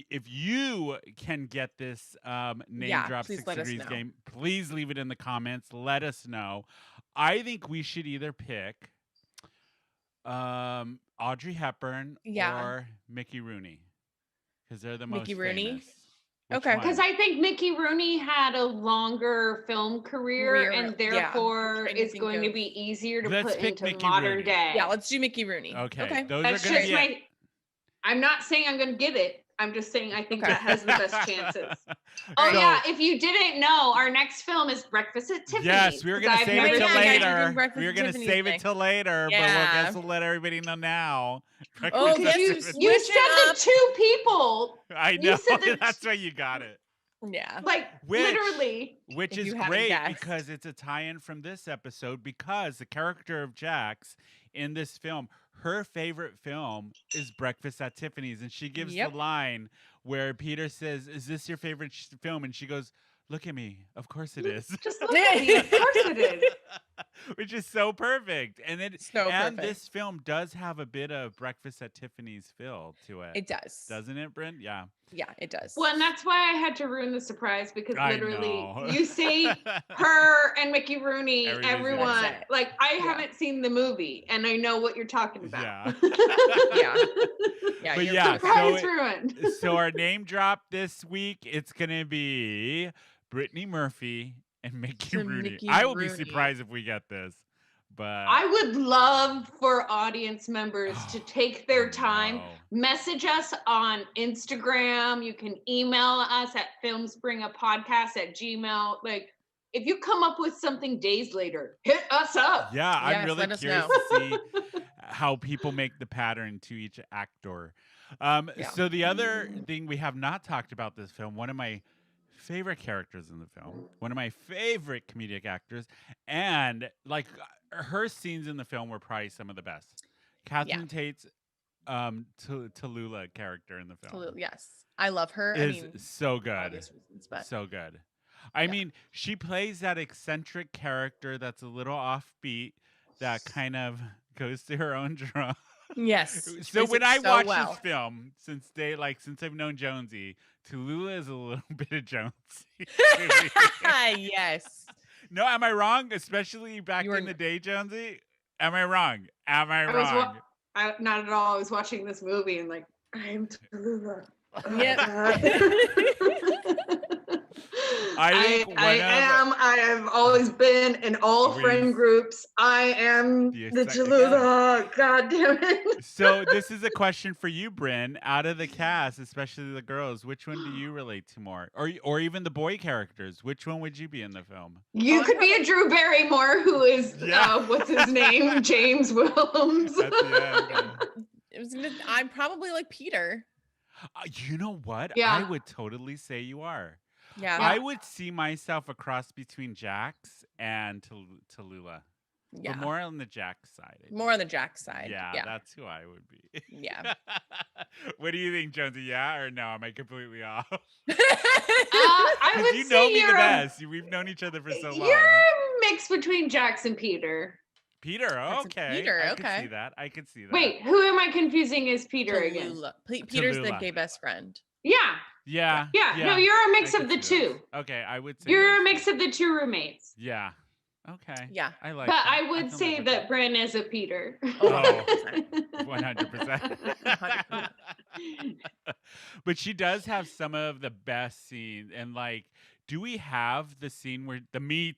if you can get this name Yeah, drop please 6 let us Degrees know. game, please leave it in the comments. Let us know. I think we should either pick Audrey Hepburn Yeah. or Mickey Rooney because they're the Mickey most Rooney? famous. Which Okay. one? Because I think Mickey Rooney had a longer film career, and yeah. therefore Trying to it's think going to of- be easier to Let's put pick into Mickey modern Rooney. day. Yeah. Let's do Mickey Rooney. Okay, those That's are going to just be it. I'm not saying I'm going to get it. I'm just saying I think Okay. that has the best chances. Oh So- yeah, if you didn't know, our next film is Breakfast at Tiffany's. Yes, we were 'cause gonna I've save never it till seen Yeah, guys, we're later. doing Breakfast We were at gonna Tiffany's save today. it till later, but Yeah. we'll guess we'll let everybody know now. Oh, Breakfast guess at You, who's Tiffany's. you switching said up? the two people, I you know. said the- That's why you got it. Yeah. like Which- literally. Which If is you hadn't great guessed. because it's a tie-in from this episode because the character of Jax in this film, her favorite film is Breakfast at Tiffany's, and she gives Yep. the line where Peter says, "Is this your favorite film?" And she goes, "Look at me. Of course it is." Just look at me. Of course it is. Which is so perfect. And So and perfect. this film does have a bit of Breakfast at Tiffany's feel to it. It does. Doesn't it, Brynne? Yeah. Yeah, it does. Well, and that's why I had to ruin the surprise because I literally know. you say her and Mickey Rooney, Everybody's gonna everyone. say it. Like I Yeah. haven't seen the movie and I know what you're talking about. Yeah. Yeah. Yeah. But you're yeah, perfect. Surprise so ruined. So our name drop this week, it's gonna be Brittany Murphy and Mickey So Rooney. Mickey I will be Rooney. surprised if we get this. But I would love for audience members to take their time, no. message us on Instagram. You can email us at filmspringapodcast@gmail. Like, if you come up with something days later, hit us up. Yeah, I'm Yes, really let us curious know. to see how people make the pattern to each actor. Yeah. So the other thing we have not talked about this film, one of my favorite characters in the film. One of my favorite comedic actors, and like her scenes in the film were probably some of the best. Catherine Tate's Tallulah character in the film. Yes, I love her. Is I mean, so good. obvious reasons, but So good. I mean, she plays that eccentric character that's a little offbeat, that kind of goes to her own drum. Yes. So when I watch well. this film, since I've known Jonesy, Tallulah is a little bit of Jonesy. Yes. No, am I wrong? Especially back in the day, Jonesy? Am I wrong? Am I wrong? Not at all. I was watching this movie and like, I am Tallulah. I have always been in all friend groups. I am the Tallulah. God damn it. So this is a question for you, Brynne. Out of the cast, especially the girls, which one do you relate to more? Or even the boy characters? Which one would you be in the film? You could be a Drew Barrymore who is, what's his name? James Willems. At the end. I'm probably like Peter. You know what? Yeah. I would totally say you are. Yeah. I would see myself a cross between Jax and Tallulah. Yeah. But more on the Jax side. More on the Jax side. Yeah, Yeah. that's who I would be. Yeah. What do you think, Jonesy? Yeah or no? Am I completely off? I would you say know me you're the best. We've known each other for so long. You're a mix between Jax and Peter. Peter, That's okay. Peter, I okay. could see that. I could see that. Wait, who am I confusing as Peter again? Tallulah. Peter's the Tallulah. gay best friend. Yeah. Yeah. No, you're a mix I of could the see two. those. Okay, I would say You're those a mix of the two roommates. Yeah. Okay. Yeah. I like But that. I would can say live with that Brynne is a Peter. Oh, 100%. But she does have some of the best scenes. And like, do we have the scene where the meat,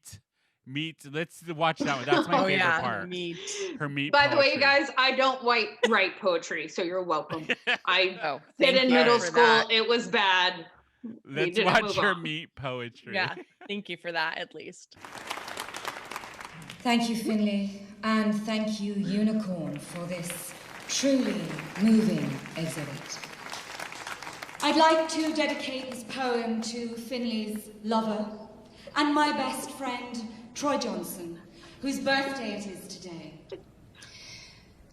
let's watch that one. That's my favorite part. Meat. Her meat By the way, you poetry. guys, I don't write poetry, so you're welcome. I did thank in you middle for school. that. It was bad. Let's didn't watch move her on. meat poetry. Yeah. Thank you for that, at least. Thank you, Finley, and thank you, Unicorn, for this truly moving exhibit. I'd like to dedicate this poem to Finley's lover and my best friend, Troy Johnson, whose birthday it is today.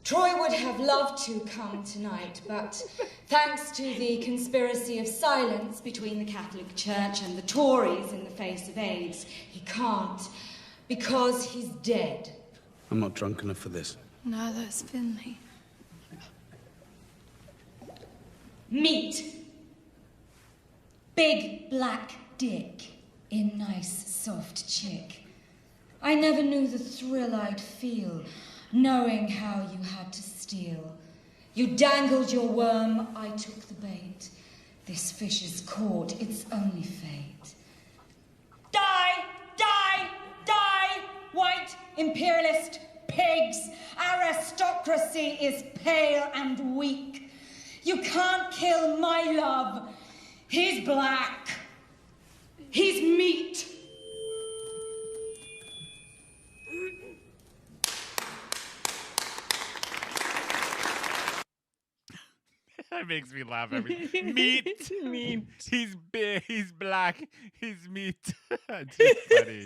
Troy would have loved to come tonight, but thanks to the conspiracy of silence between the Catholic Church and the Tories in the face of AIDS, he can't, because he's dead. I'm not drunk enough for this. No, that's Finley. Meat. Big black dick in nice soft chick. I never knew the thrill I'd feel knowing how you had to steal. You dangled your worm, I took the bait. This fish is caught, it's only fate. Die! Die! Die! White imperialist pigs! Aristocracy is pale and weak. You can't kill my love. He's black. He's meat. That makes me laugh every meat. Meat. He's big. He's black. He's meat. It's just funny.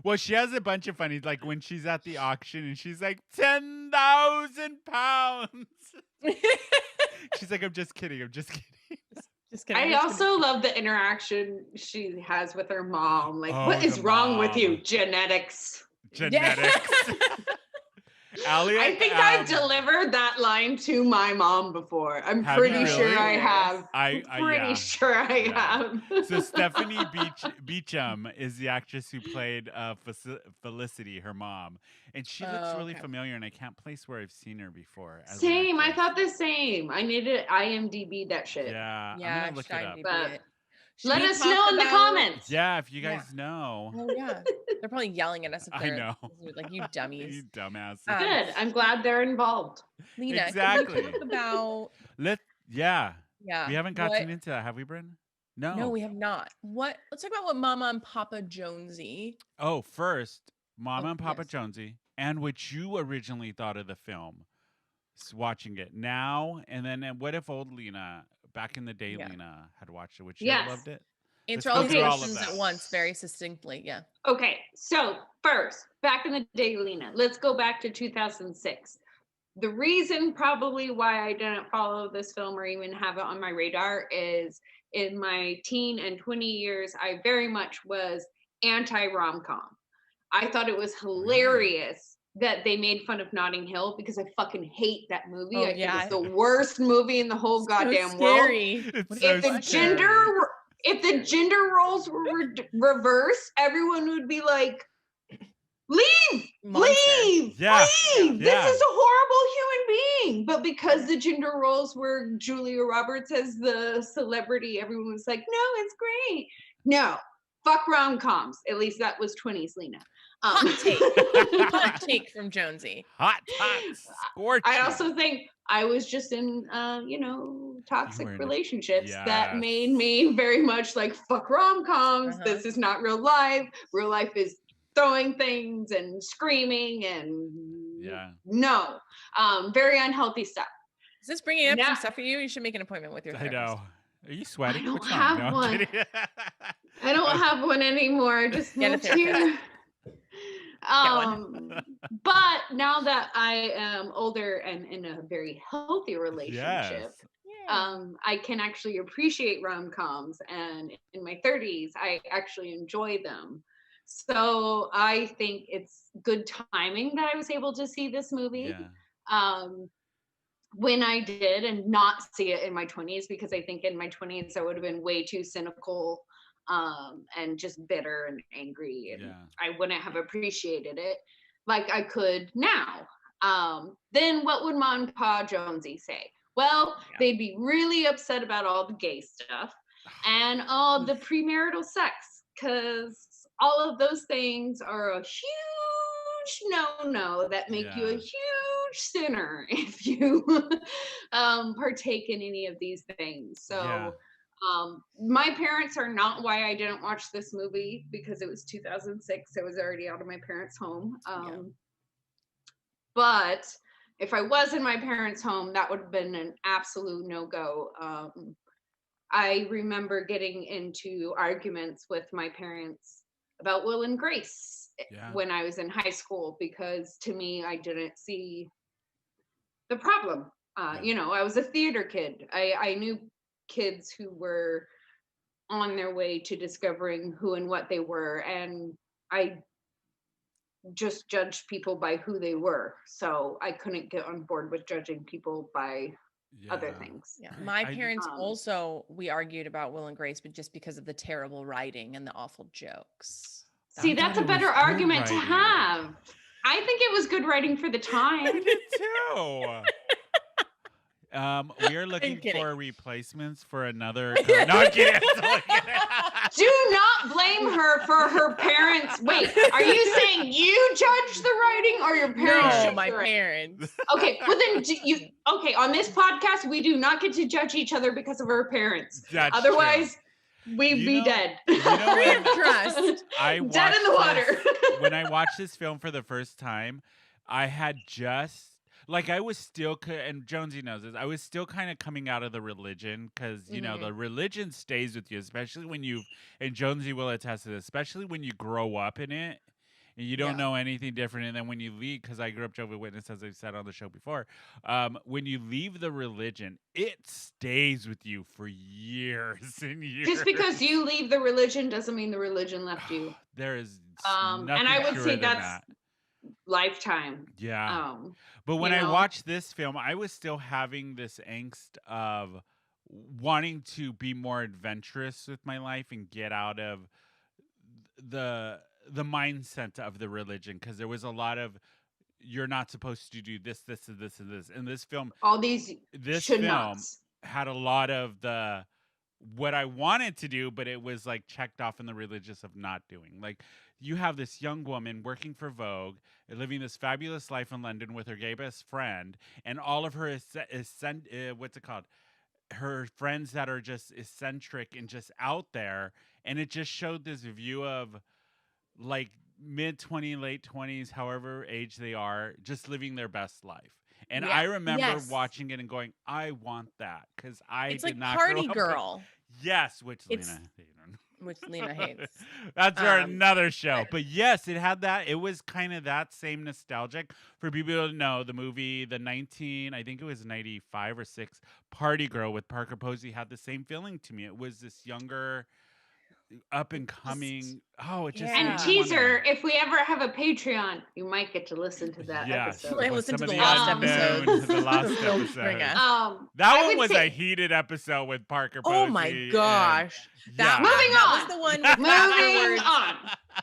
Well, she has a bunch of funny, like when she's at the auction and she's like 10,000 pounds. She's like, I'm just kidding. I'm just kidding. Just kidding. I also love the interaction she has with her mom. Like, Oh, what is the wrong with mom. you? Genetics. Genetics. Elliot, I think I've delivered that line to my mom before. I'm Have you pretty sure really? I have. I Pretty yeah. sure I Yeah. have. So Stephanie Beacham is the actress who played Felicity, her mom, and she looks Oh, really okay. familiar. And I can't place where I've seen her before. as an Same. I actress. thought the same. I need to IMDb that shit. Yeah, Yeah, I'm gonna look it up. IMDb But it. Should let we us talk know in the about- comments. Yeah, if you guys know. Oh yeah, they're probably yelling at us. If I they're know. like you dummies. You dumbasses. Good. I'm glad they're involved. Lena, Exactly. Can we talk about Yeah. yeah? We haven't what- gotten into that, have we, Brynne? No. No, we have not. What? Let's talk about what Mama and Papa Jonesy. Oh, first, Mama Oh, and Papa yes. Jonesy, and what you originally thought of the film, watching it now, and then what if old Lena, back in the day, Yeah. Lena had watched it? Would she Yes. have loved it? Answer all these Okay. questions at once, very succinctly. Yeah. Okay, so first, back in the day, Lena, let's go back to 2006. The reason probably why I didn't follow this film or even have it on my radar is in my teen and 20 years, I very much was anti-romcom. I thought it was hilarious that they made fun of Notting Hill because I fucking hate that movie. Oh, I think yeah. it's the worst movie in the whole goddamn world. If the gender roles were reversed, everyone would be like, leave, leave, Yeah. leave. This Yeah. is a horrible human being. But because the gender roles were Julia Roberts as the celebrity, everyone was like, no, it's great. No, fuck rom-coms. At least that was 20s, Lena. Hot take from Jonesy. Hot, scorching. I also think I was just in, toxic relationships that made me very much like, fuck rom-coms. This is not real life. Real life is throwing things and screaming and no, very unhealthy stuff. Is this bringing up some stuff for you? You should make an appointment with your therapist. I know. Are you sweating? I don't What's have wrong? No, I'm one. kidding. I don't have one anymore. I just moved here. But now that I am older and in a very healthy relationship, I can actually appreciate rom-coms, and in my 30s, I actually enjoy them. So I think it's good timing that I was able to see this movie when I did, and not see it in my 20s, because I think in my 20s I would have been way too cynical and just bitter and angry, and I wouldn't have appreciated it like I could now. Then what would Mom and Pa Jonesy say? Well, they'd be really upset about all the gay stuff and all the premarital sex, because all of those things are a huge no-no that make you a huge sinner if you partake in any of these things. So my parents are not why I didn't watch this movie, because it was 2006. I was already out of my parents' home. But if I was in my parents' home, that would have been an absolute no-go. I remember getting into arguments with my parents about Will and Grace when I was in high school, because to me, I didn't see the problem. I was a theater kid. I knew kids who were on their way to discovering who and what they were, and I just judged people by who they were, so I couldn't get on board with judging people by other things. My parents also, we argued about Will and Grace, but just because of the terrible writing and the awful jokes. See, that's a better argument to have. I think it was good writing for the time. I did too. We are looking for replacements for another. No, I'm kidding. Do not blame her for her parents. Wait, are you saying you judged the writing, or your parents? No, my parents. Okay, well then on this podcast, we do not get to judge each other because of our parents. That's Otherwise, we'd be dead. Trust. Dead in the water. When I watched this film for the first time, I had just. Like, I was still, and Jonesy knows this, I was still kind of coming out of the religion, because, the religion stays with you, especially when and Jonesy will attest to this, especially when you grow up in it, and you don't know anything different, and then when you leave, because I grew up Jehovah's Witness, as I've said on the show before, when you leave the religion, it stays with you for years and years. Just because you leave the religion doesn't mean the religion left you. There is and I would say that's lifetime. But when I watched this film, I was still having this angst of wanting to be more adventurous with my life and get out of the mindset of the religion, because there was a lot of, you're not supposed to do this, this, and this, and this. And this film, this film had a lot of what I wanted to do, but it was like checked off in the religious of not doing. Like, you have this young woman working for Vogue, living this fabulous life in London with her gay best friend, and all of her her friends that are just eccentric and just out there, and it just showed this view of like mid-20s, late 20s, however age they are, just living their best life. And I remember watching it and going, I want that, because I it's did like not Party grow up Girl. Yes, which Lena. which Lena hates. That's for another show. But yes, it had that. It was kind of that same nostalgic. For people to know, the movie, I think it was 95 or 6, Party Girl with Parker Posey had the same feeling to me. It was this younger, up and coming. And teaser, if we ever have a Patreon, you might get to listen to that episode. I listened to the last episode. The last episode. That one was a heated episode with Parker Posey. Oh my gosh. That was the one with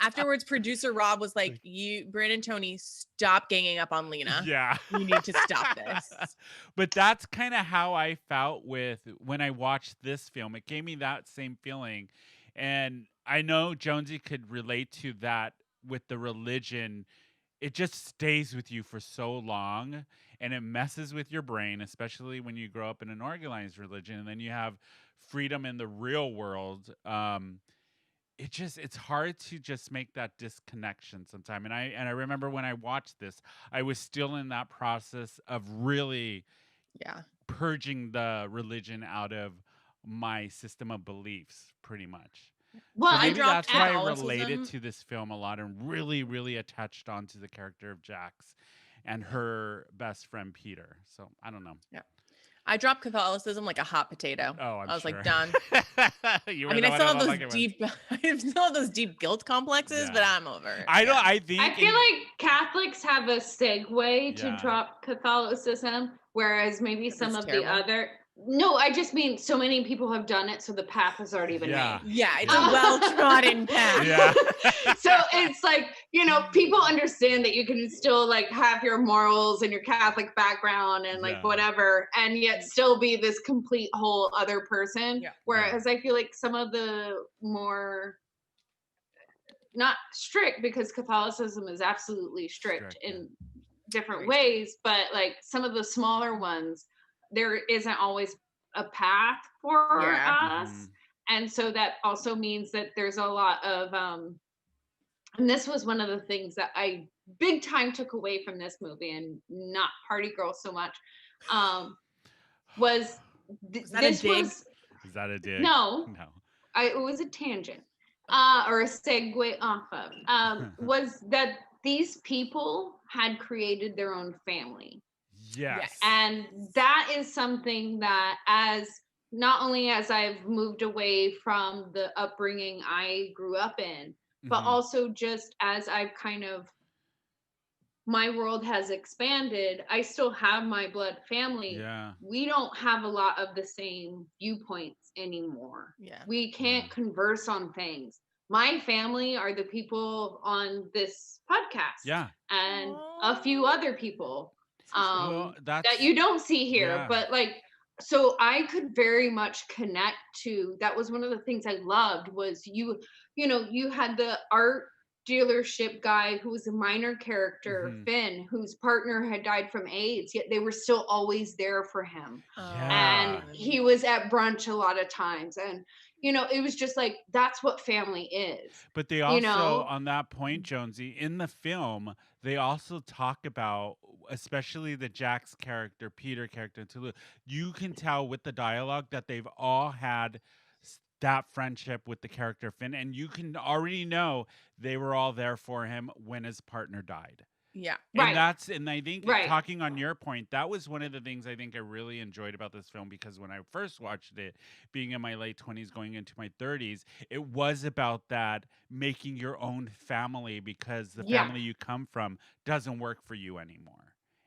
afterwards, producer Rob was like, Brynne and Tony, stop ganging up on Lena. Yeah. You need to stop this. But that's kind of how I felt when I watched this film. It gave me that same feeling. And I know Jonesy could relate to that with the religion. It just stays with you for so long, and it messes with your brain, especially when you grow up in an organized religion, and then you have freedom in the real world. It's hard to just make that disconnection sometime. And I remember when I watched this, I was still in that process of really purging the religion out of my system of beliefs, pretty much. Well, so maybe that's why I Catholicism. related to this film a lot and really, really attached onto the character of Jax and her best friend Peter. So I don't know. Yeah. I dropped Catholicism like a hot potato. Oh, I was sure. like, done. I still have those deep guilt complexes, but I'm over it. I feel like Catholics have a segue to drop Catholicism, whereas maybe some of the other. No, I just mean so many people have done it, so the path has already been made. Yeah, it's a well-trodden path. Yeah. So it's like, people understand that you can still like have your morals and your Catholic background and like whatever, and yet still be this complete whole other person. Yeah. Whereas I feel like some of the more not strict, because Catholicism is absolutely strict in different ways, but like some of the smaller ones, there isn't always a path for us. And so that also means that there's a lot of and this was one of the things that I big time took away from this movie, and not Party Girl so much, was Is that a dig? No. It was a tangent or a segue off of was that these people had created their own family. Yes. And that is something that not only as I've moved away from the upbringing I grew up in, but also just as I've my world has expanded, I still have my blood family. Yeah. We don't have a lot of the same viewpoints anymore. Yeah. We can't converse on things. My family are the people on this podcast. Yeah. And a few other people. That you don't see here, yeah. but like, so I could very much connect to, that was one of the things I loved was you had the art dealership guy who was a minor character, Finn, whose partner had died from AIDS, yet they were still always there for him. And he was at brunch a lot of times. And, it was just like, that's what family is. But they also, on that point, Jonesy, in the film, they also talk about, especially the Jax character, Peter character, and Toulouse, you can tell with the dialogue that they've all had that friendship with the character Finn, and you can already know they were all there for him when his partner died. Yeah. And I think talking on your point, that was one of the things I think I really enjoyed about this film, because when I first watched it, being in my late 20s, going into my 30s, it was about that making your own family, because the family you come from doesn't work for you anymore.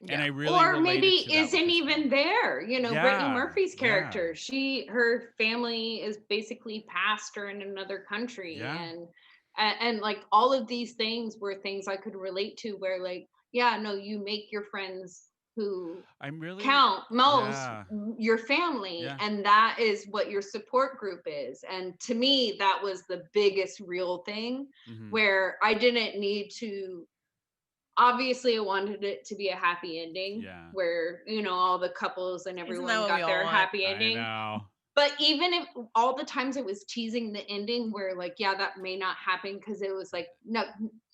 Yeah. And I really or maybe isn't even there. Brittany Murphy's character, her family is basically pastor in another country, and like all of these things were things I could relate to, where like, you make your friends who count most your family, and that is what your support group is. And to me, that was the biggest real thing, where I didn't need to. Obviously, I wanted it to be a happy ending, where all the couples and everyone got their happy ending. I know. But even if all the times it was teasing the ending, where like, that may not happen, because it was like, no,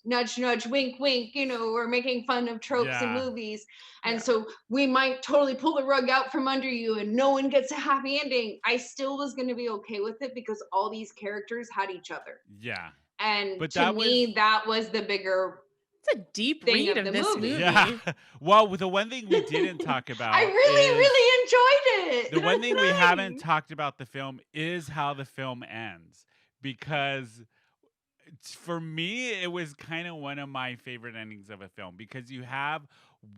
nudge, nudge, wink, wink, we're making fun of tropes in Yeah. movies. And so we might totally pull the rug out from under you and no one gets a happy ending. I still was going to be okay with it because all these characters had each other. Yeah. And But to that me, that was the bigger It's a deep thing read of of the this movie. movie. Yeah. Well, the one thing we didn't talk about I really enjoyed it. the one thing we nice. haven't talked about the film is how the film ends, because for me it was kind of one of my favorite endings of a film, because you have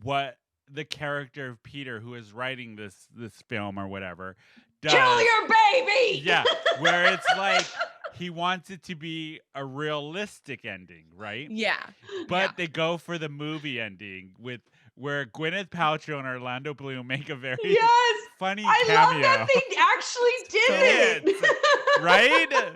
what the character of Peter, who is writing this film or whatever, does. Kill your baby. Yeah, where it's like he wants it to be a realistic ending, right? Yeah. But they go for the movie ending where Gwyneth Paltrow and Orlando Bloom make a very funny I cameo. love that they actually did it. Right?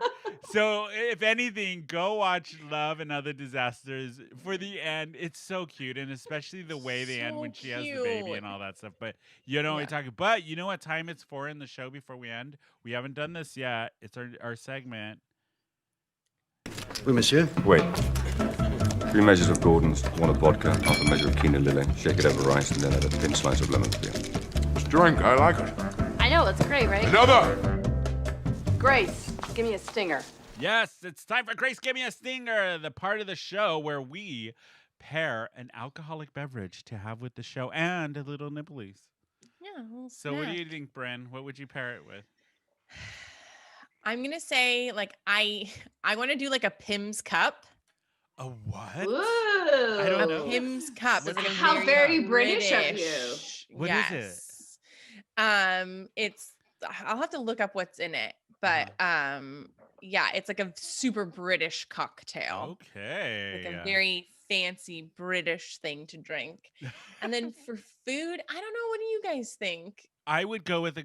So if anything, go watch Love and Other Disasters for the end. It's so cute, and especially the way they end when she has the baby and all that stuff. But you know what we're talking. But you know what time it's for in the show before we end? We haven't done this yet. It's our segment. Oui, monsieur. Wait. 3 measures of Gordon's, 1 of vodka, half a measure of quinoa lily. Shake it over ice and then add a thin slice of lemon peel. It's drink, I like it. I know, it's great, right? Another! Grace, give me a stinger. Yes, it's time for Grace Give Me a Stinger, the part of the show where we pair an alcoholic beverage to have with the show and a little nibblies. Yeah. So what do you think, Brynne? What would you pair it with? I'm gonna say I want to do like a Pim's cup. A what? Ooh. I don't know. Pim's cup. It's like How very British of you. What is it? It's I'll have to look up what's in it, but yeah, it's like a super British cocktail. Okay. Like a very fancy British thing to drink. And then for food, I don't know. What do you guys think? I would go with a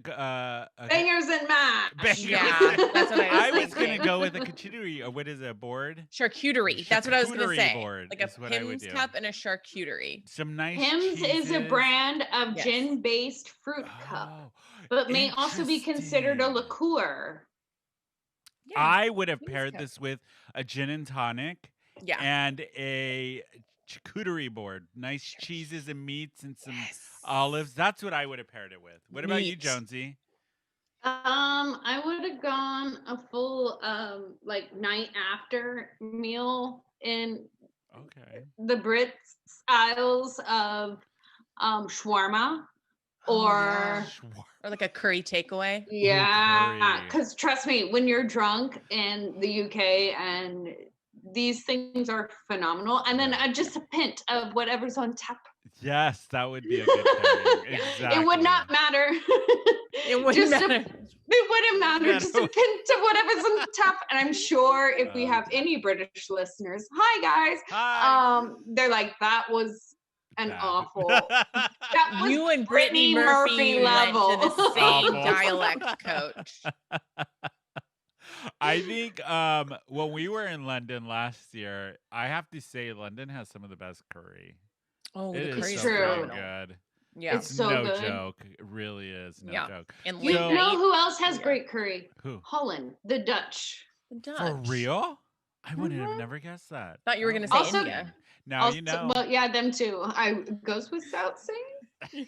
Bangers and mash. Yeah, that's what I was gonna go with a charcuterie, or what is it, a board? Charcuterie. That's what I was gonna Charcuterie say. board Like a is what I would Pim's do. cup and a charcuterie. Some nice Pimm's is a cheeses. brand of gin-based fruit cup, but may also be considered a liqueur. I would have paired this with a gin and tonic. Yeah. And a charcuterie board. Nice cheeses and meats and some olives. That's what I would have paired it with. What about you, Jonesy? I would have gone a full night after meal in the Brit styles of shawarma or like a curry takeaway. Yeah, because trust me, when you're drunk in the UK and these things are phenomenal, and then just a pint of whatever's on tap. Yes, that would be a good pairing. Exactly. It would not matter. It wouldn't matter. It wouldn't matter. Just a pint of whatever's on tap. And I'm sure if we have any British listeners, hi guys. Hi. They're like, that was an awful. That was you and Brittany Murphy level. went to the same dialect coach. I think when we were in London last year, I have to say London has some of the best curry. Oh, it the is curry's so true. good. Yeah, it's so no good. joke. It really is no joke. And you know who else has great curry? Who? Holland, the Dutch. For real? I would have never guessed that. Thought you were gonna say Also- India. Now you know. Well, yeah, them too. I goes without saying.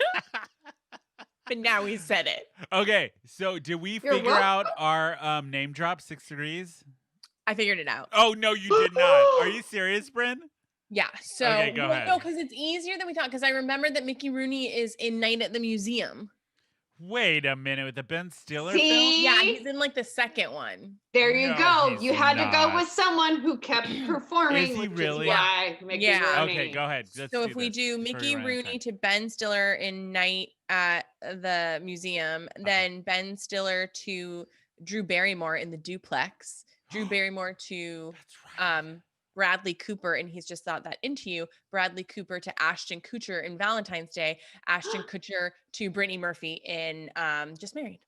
But now we said it. Okay, so did we You're figure welcome. out our name drop 6 degrees? I figured it out. Oh no, you did not. Are you serious, Brynne? Yeah. So Okay, go ahead. no, because it's easier than we thought. Because I remember that Mickey Rooney is in Night at the Museum. Wait a minute, with the Ben Stiller See? film? Yeah, he's in like the second one. There you No, go. he's You had to go not. with someone who kept performing. Is he which really? Is why Mickey Yeah. Rooney. Okay, go ahead. Let's So if we this do for Mickey round Rooney time. to Ben Stiller in Night at the Museum, then Ben Stiller to Drew Barrymore in The Duplex, Drew Barrymore to Bradley Cooper, and He's Just Thought That Into You, Bradley Cooper to Ashton Kutcher in Valentine's Day, Ashton Kutcher to Brittany Murphy in Just Married.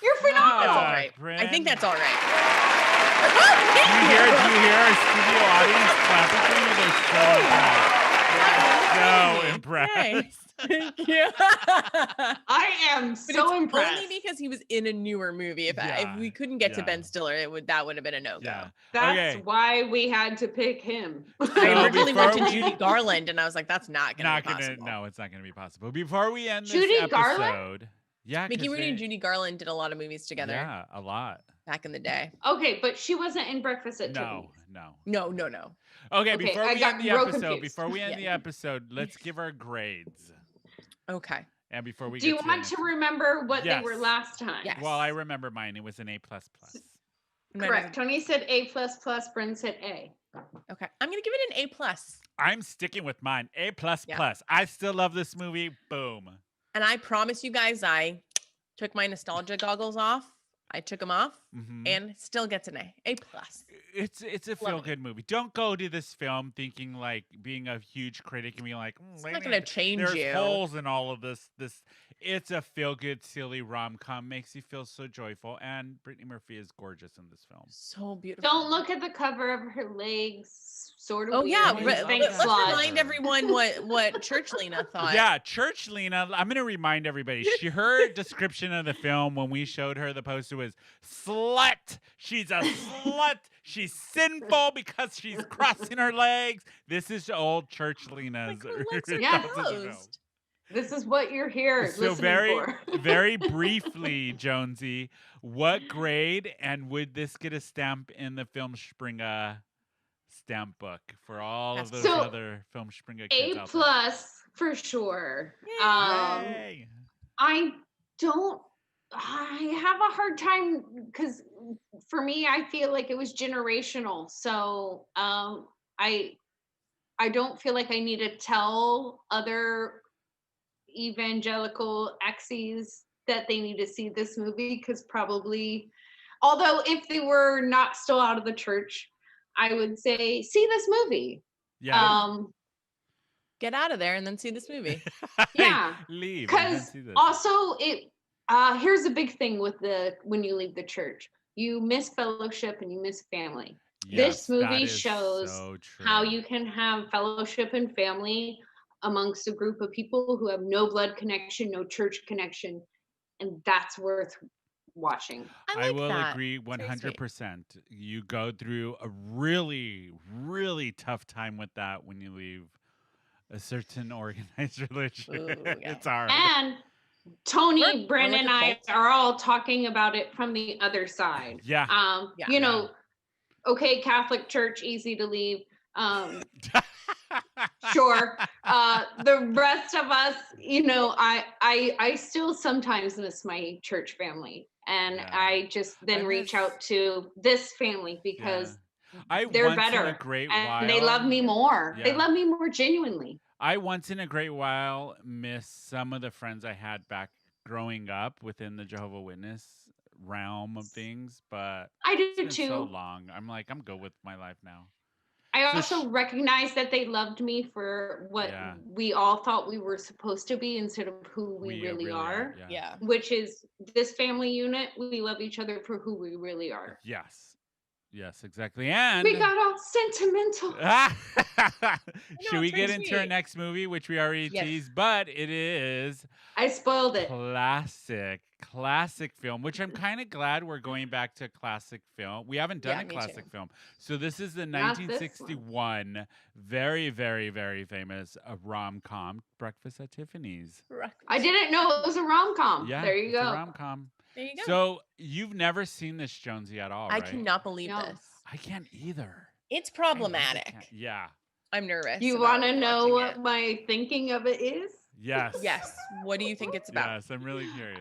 You're phenomenal. That's all right. Brynne. I think that's all right. Do you hear our studio audience clapping for you? They're so impressed. So impressed. Thank you. I am so impressed. Only because he was in a newer movie. If we couldn't get to Ben Stiller, that would have been a no-go. Yeah. That's why we had to pick him. I originally went to Judy Garland, and I was like, "That's not going to be possible." No, it's not going to be possible. Before we end this Judy episode, Garland? yeah, Mickey Rooney and Judy Garland did a lot of movies together. Yeah, a lot back in the day. Okay, but she wasn't in Breakfast at Tiffany's. No. Okay, before we end the Yeah. episode, let's give our grades. Okay. And before we Do you want to remember what they were last time? Yes. Well, I remember mine. It was an A++. Correct. Tony said A++. Brynne said A. Okay, I'm gonna give it an A+. I'm sticking with mine. A++. Yeah. I still love this movie. Boom. And I promise you guys, I took my nostalgia goggles off. I took them off, and still gets an A. A+. It's a feel-good movie. Don't go to this film thinking like being a huge critic and being like, it's not gonna change you. There's holes in all of this. It's a feel-good, silly rom-com. Makes you feel so joyful. And Brittany Murphy is gorgeous in this film. So beautiful. Don't look at the cover of her legs. Sort of. Oh yeah, Thanks, let's remind everyone what Church Lena thought. Yeah, Church Lena. I'm gonna remind everybody. Her description of the film when we showed her the poster was slut. She's a slut. She's sinful because she's crossing her legs. This is old Church Lena's. This is what you're here So listening for. very briefly, Jonesy, what grade and would this get a stamp in the Filmspringa stamp book for all of those other Filmspringa kids out there? A+ for sure. Yay. I have a hard time because for me, I feel like it was generational. So I don't feel like I need to tell other evangelical exes that they need to see this movie because probably, although if they were not still out of the church, I would say see this movie. Yeah. Get out of there and then see this movie. Yeah. Leave. Because also here's a big thing with when you leave the church. You miss fellowship and you miss family. Yes, this movie that is shows so true. how you can have fellowship and family amongst a group of people who have no blood connection, no church connection, and that's worth watching. I will agree 100%. You go through a really, really tough time with that when you leave a certain organized religion. Ooh, yeah. It's hard. And Tony, Brynne, and I are all talking about it from the other side. Yeah. You know, okay, Catholic Church, easy to leave. Sure. The rest of us, you know, I still sometimes miss my church family, and I just then reach out to this family because they're better and they love me more. Yeah. They love me more genuinely. I once in a great while miss some of the friends I had back growing up within the Jehovah's Witness realm of things, but I do it's been too. so long. I'm good with my life now. I also recognize that they loved me for what we all thought we were supposed to be instead of who we really are. Yeah. Which is this family unit. We love each other for who we really are. Yes, exactly. And we got all sentimental. Should we get into our next movie, which we already teased? But it is I spoiled it. Classic film, which I'm kind of glad we're going back to classic film. We haven't done a classic film. So this is the 1961 very, very, very famous rom-com, Breakfast at Tiffany's. I didn't know it was a rom-com. Yeah, there you it's go. a rom-com. There you go. So you've never seen this, Jonesy, at all, I right? cannot believe this. I can't either. It's problematic. Yeah. I'm nervous. You want to know what my thinking of it is? Yes. Yes. What do you think it's about? Yes, I'm really curious.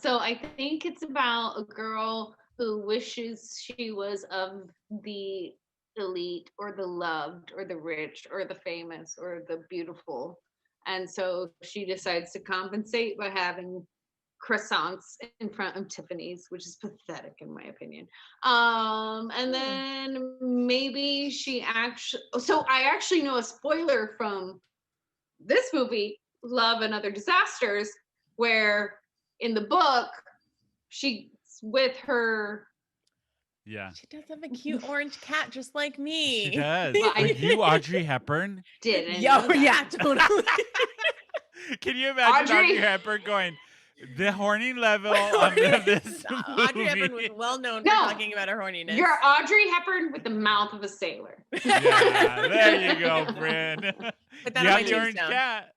So I think it's about a girl who wishes she was of the elite or the loved or the rich or the famous or the beautiful. And so she decides to compensate by having croissants in front of Tiffany's, which is pathetic in my opinion. And then maybe I actually know a spoiler from this movie, Love and Other Disasters, where in the book she's with her. Yeah. She does have a cute orange cat just like me. She does. Are you Audrey Hepburn? Didn't. Yeah, totally. Can you imagine Audrey Hepburn going, the horny level of this Audrey Hepburn was movie? well known for talking about her horniness. You're Audrey Hepburn with the mouth of a sailor. Yeah, there you go, Brynne. Put that You on have my the orange tombstone. cat.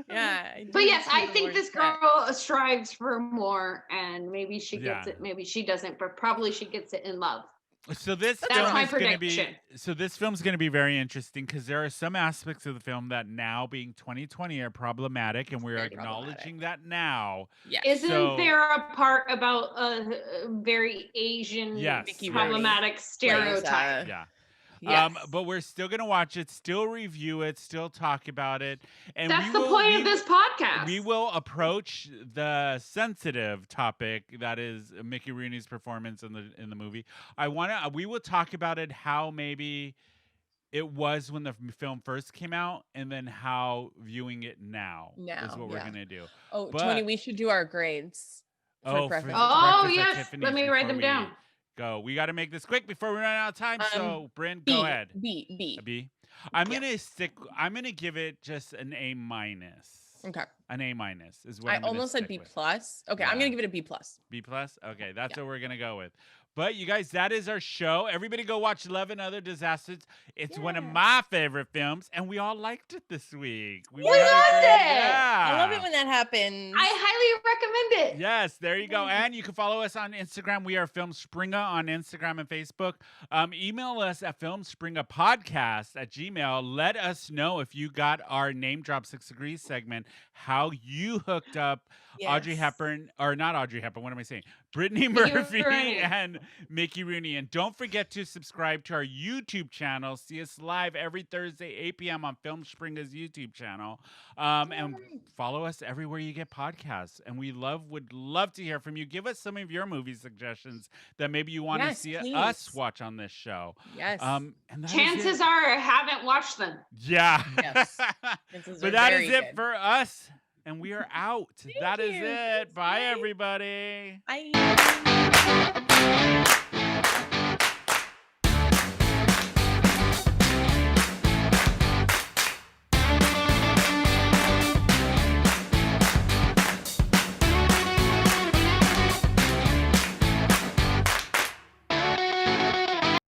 Yeah. But yes, I think this girl strives for more, and maybe she gets Yeah. it, maybe she doesn't, but probably she gets it in love. So this That's film my is going to be prediction. this film's going to be very interesting because there are some aspects of the film that now being 2020 are problematic, and we're acknowledging that now. Yes. Isn't there a part about a very Asian problematic stereotype? Yeah. Yes. But we're still gonna watch it, still review it, still talk about it, and That's the point of this podcast. We will approach the sensitive topic that is Mickey Rooney's performance in the movie. We will talk about it, how maybe it was when the film first came out, and then how viewing it now is what we're gonna do. Oh, Tony, we should do our grades. For preference. Breakfast at yes, Tiffany's let me write them before we down. Go. We got to make this quick before we run out of time. So, Brynne, go ahead. B. A B. I'm gonna give it just an A minus. Okay. An A minus is what I I'm gonna almost said stick B with. plus. Okay, I'm gonna give it a B plus. B plus. Okay, that's what we're gonna go with. But you guys, that is our show. Everybody go watch Love and Other Disasters. It's one of my favorite films, and we all liked it this week. We loved it. Yeah. I love it when that happens. I highly recommend it. Yes, there you go. And you can follow us on Instagram. We are Filmspringa on Instagram and Facebook. Email us at filmspringapodcast@gmail.com. Let us know if you got our Name Drop 6 Degrees segment, how you hooked up Audrey Hepburn, or not Audrey Hepburn, what am I saying? Brittany Murphy and Mickey Rooney. And don't forget to subscribe to our YouTube channel. See us live every Thursday, 8 p.m. on Filmspringa's YouTube channel. And follow us everywhere you get podcasts. And we would love to hear from you. Give us some of your movie suggestions that maybe you want to see us watch on this show. Yes. And that Chances are I haven't watched them. Yeah. Yes. But that is it for us. And we are out. That is it. Bye, everybody. Bye.